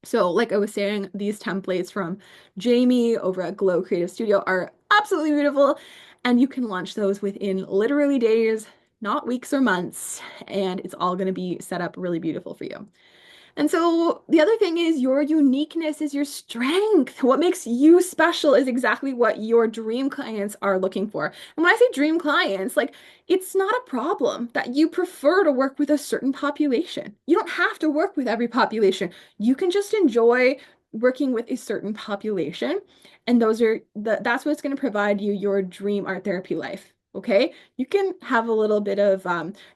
So, like I was saying, these templates from Jamie over at Glow Creative Studio are absolutely beautiful, and you can launch those within literally days, not weeks or months, and it's all going to be set up really beautiful for you. And so the other thing is your uniqueness is your strength. What makes you special is exactly what your dream clients are looking for. And when I say dream clients, like it's not a problem that you prefer to work with a certain population. You don't have to work with every population. You can just enjoy working with a certain population. And that's what's going to provide you your dream art therapy life. Okay, you can have a little bit of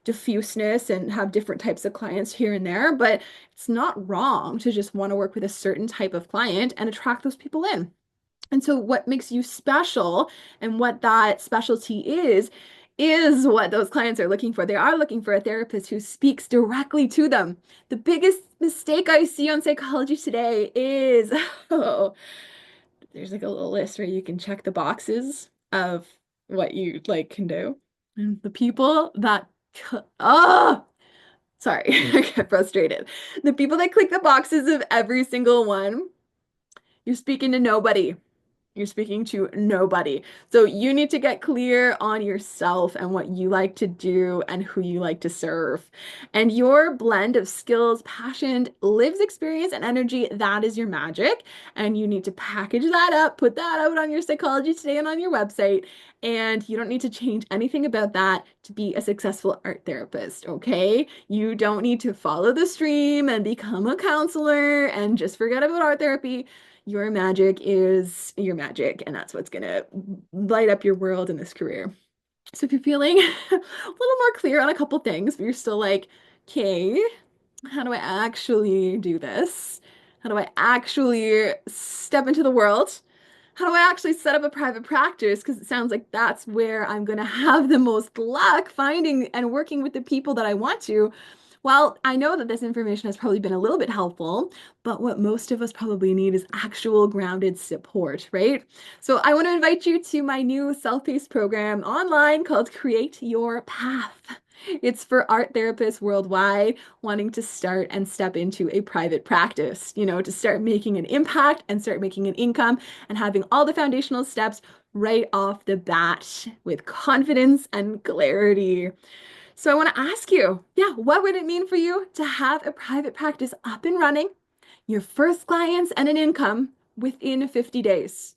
diffuseness and have different types of clients here and there, but it's not wrong to just want to work with a certain type of client and attract those people in. And so what makes you special and what that specialty is what those clients are looking for. They are looking for a therapist who speaks directly to them. The biggest mistake I see on Psychology Today is, oh, there's like a little list where you can check the boxes of what you like can do. And the people that, oh, sorry, I get frustrated. The people that click the boxes of every single one, you're speaking to nobody. You're speaking to nobody. So you need to get clear on yourself and what you like to do and who you like to serve. And your blend of skills, passion, lives experience, and energy, that is your magic. And you need to package that up, put that out on your Psychology Today and on your website. And you don't need to change anything about that to be a successful art therapist, okay? You don't need to follow the stream and become a counselor and just forget about art therapy. Your magic is your magic, and that's what's gonna light up your world in this career. So if you're feeling a little more clear on a couple things, but you're still like, okay, how do I actually do this? How do I actually step into the world? How do I actually set up a private practice? Because it sounds like that's where I'm going to have the most luck finding and working with the people that I want to. Well, I know that this information has probably been a little bit helpful, but what most of us probably need is actual grounded support, right? So I want to invite you to my new self-paced program online called Create Your Path. It's for art therapists worldwide wanting to start and step into a private practice, to start making an impact and start making an income and having all the foundational steps right off the bat with confidence and clarity. So I want to ask you, yeah, what would it mean for you to have a private practice up and running, your first clients and an income within 50 days?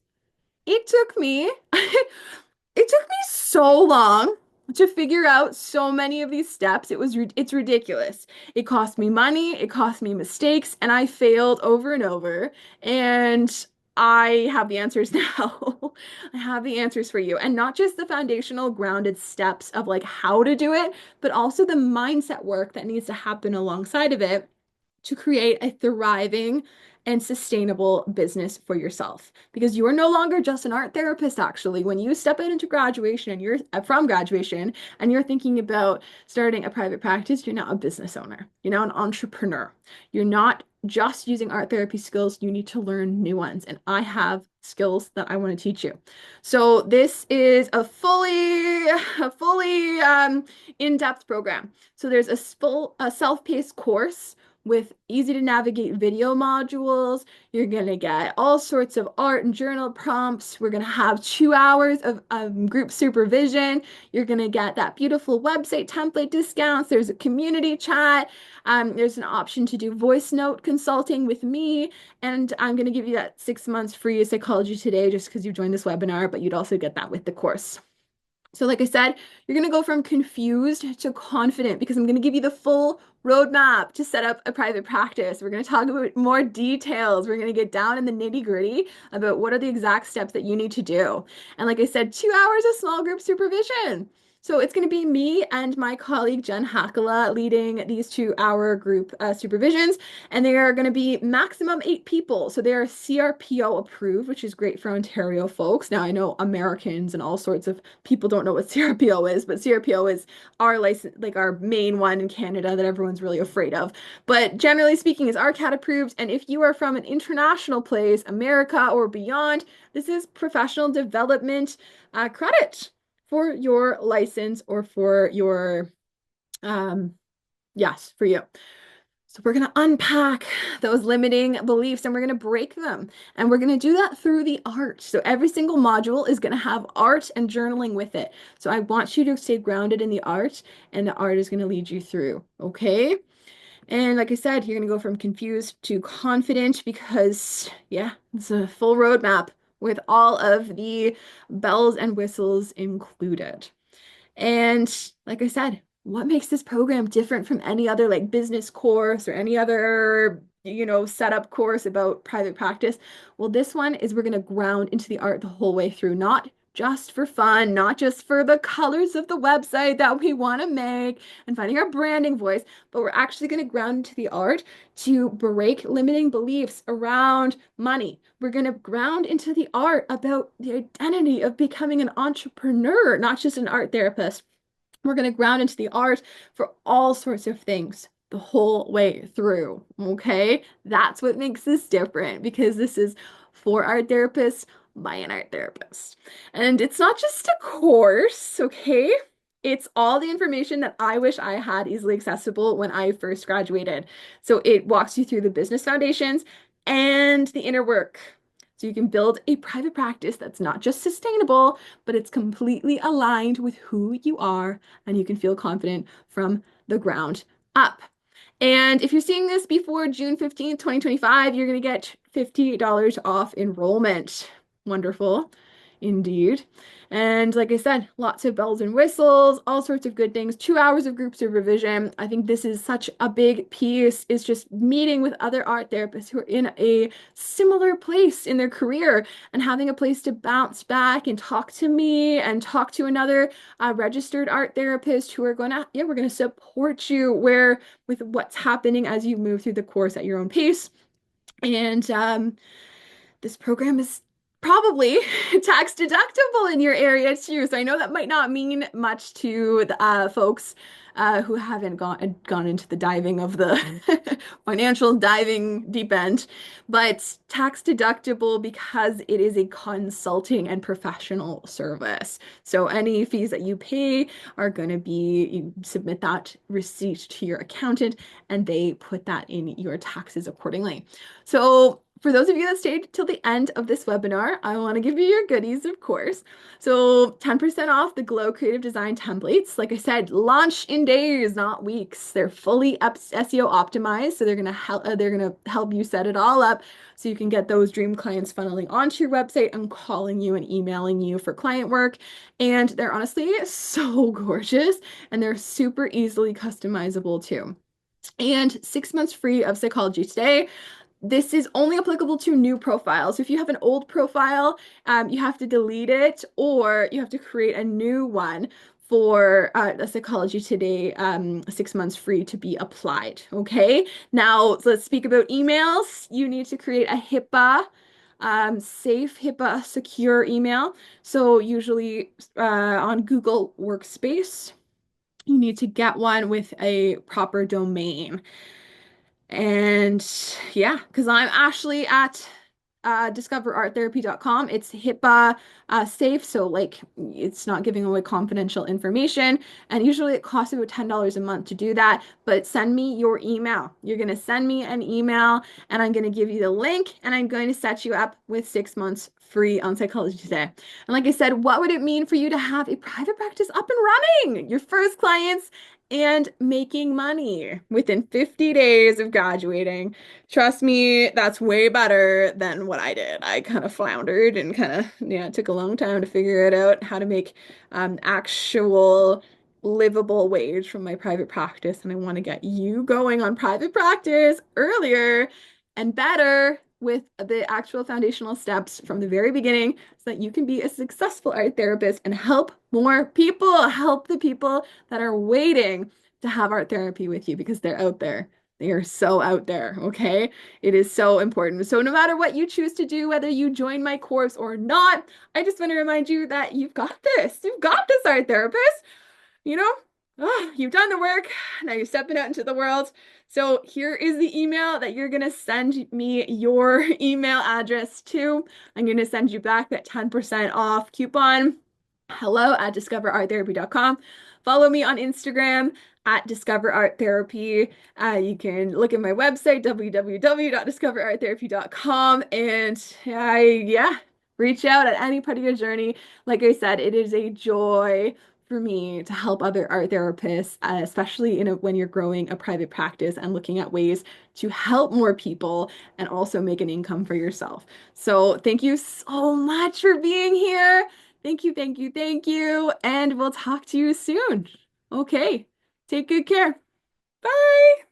It took me it took me so long to figure out so many of these steps. It's ridiculous. It cost me money, it cost me mistakes, and I failed over and over. And I have the answers now. I have the answers for you. And not just the foundational grounded steps of like how to do it, but also the mindset work that needs to happen alongside of it to create a thriving and sustainable business for yourself, because you are no longer just an art therapist. Actually, when you step into graduation and you're from graduation and you're thinking about starting a private practice, you're now a business owner, you're now an entrepreneur. You're not just using art therapy skills, you need to learn new ones, and I have skills that I want to teach you. So this is a fully in-depth program. So there's a self-paced course with easy to navigate video modules. You're going to get all sorts of art and journal prompts. We're going to have 2 hours of group supervision. You're going to get that beautiful website template discounts. There's a community chat. There's an option to do voice note consulting with me. And I'm going to give you that 6 months free Psychology Today just because you joined this webinar, but you'd also get that with the course. So like I said, you're going to go from confused to confident because I'm going to give you the full roadmap to set up a private practice. We're going to talk about more details. We're going to get down in the nitty-gritty about what are the exact steps that you need to do. And like I said, 2 hours of small group supervision. So it's going to be me and my colleague Jen Hakala leading these 2 hour group supervisions, and they are going to be maximum 8 people. So they are CRPO approved, which is great for Ontario folks. Now I know Americans and all sorts of people don't know what CRPO is, but CRPO is our license, like our main one in Canada that everyone's really afraid of. But generally speaking, is RCAT approved. And if you are from an international place, America or beyond, this is professional development credit for your license or for your, yes, for you. So we're going to unpack those limiting beliefs and we're going to break them. And we're going to do that through the art. So every single module is going to have art and journaling with it. So I want you to stay grounded in the art, and the art is going to lead you through. Okay. And like I said, you're going to go from confused to confident because, yeah, it's a full roadmap with all of the bells and whistles included. And like I said, what makes this program different from any other like business course or any other, setup course about private practice? Well, this one is we're going to ground into the art the whole way through, not just for fun, not just for the colors of the website that we want to make and finding our branding voice, but we're actually going to ground into the art to break limiting beliefs around money. We're going to ground into the art about the identity of becoming an entrepreneur, not just an art therapist. We're going to ground into the art for all sorts of things the whole way through. Okay. That's what makes this different because this is for art therapists by an art therapist. And it's not just a course. Okay. It's all the information that I wish I had easily accessible when I first graduated. So it walks you through the business foundations and the inner work. So you can build a private practice that's not just sustainable, but it's completely aligned with who you are, and you can feel confident from the ground up. And if you're seeing this before June 15th, 2025, you're going to get $50 off enrollment. Wonderful. Indeed. And like I said, lots of bells and whistles, all sorts of good things, 2 hours of group supervision. I think this is such a big piece, is just meeting with other art therapists who are in a similar place in their career and having a place to bounce back and talk to me and talk to another registered art therapist who are going to, yeah, we're going to support you where with what's happening as you move through the course at your own pace. And this program is probably tax deductible in your area too. So I know that might not mean much to the folks who haven't gone into the diving of the financial diving deep end, but tax deductible because it is a consulting and professional service. So any fees that you pay are going to be, you submit that receipt to your accountant and they put that in your taxes accordingly. So for those of you that stayed till the end of this webinar, I want to give you your goodies, of course. So 10% off the Glow Creative Design templates. Like I said, launch in days, not weeks. They're fully SEO optimized, so they're gonna help you set it all up so you can get those dream clients funneling onto your website and calling you and emailing you for client work. And they're honestly so gorgeous, and they're super easily customizable too. And 6 months free of Psychology Today. This is only applicable to new profiles. If you have an old profile, you have to delete it or you have to create a new one for a Psychology Today 6 months free to be applied. Okay, now let's speak about emails. You need to create a HIPAA safe, HIPAA secure email. So usually on Google Workspace, you need to get one with a proper domain. And yeah, because I'm Ashleigh at discoverarttherapy.com. It's HIPAA safe, so like it's not giving away confidential information. And usually it costs about $10 a month to do that. But send me your email. You're going to send me an email, and I'm going to give you the link, and I'm going to set you up with 6 months free on Psychology Today. And like I said, what would it mean for you to have a private practice up and running? Your first clients and making money within 50 days of graduating. Trust me, that's way better than what I did. I kind of floundered and kind of, yeah, it took a long time to figure it out how to make actual livable wage from my private practice. And I want to get you going on private practice earlier and better with the actual foundational steps from the very beginning so that you can be a successful art therapist and help more people, help the people that are waiting to have art therapy with you because they're out there. They are so out there, okay? It is so important. So no matter what you choose to do, whether you join my course or not, I just want to remind you that you've got this. You've got this, art therapist. You know, you've done the work. Now you're stepping out into the world. So here is the email that you're going to send me your email address to. I'm going to send you back that 10% off coupon. hello@discoverarttherapy.com. Follow me on Instagram at discoverarttherapy. You can look at my website, www.discoverarttherapy.com. And yeah, reach out at any part of your journey. Like I said, it is a joy for me to help other art therapists, especially when you're growing a private practice and looking at ways to help more people and also make an income for yourself. So thank you so much for being here. Thank you, thank you, thank you. And we'll talk to you soon. Okay, take good care. Bye.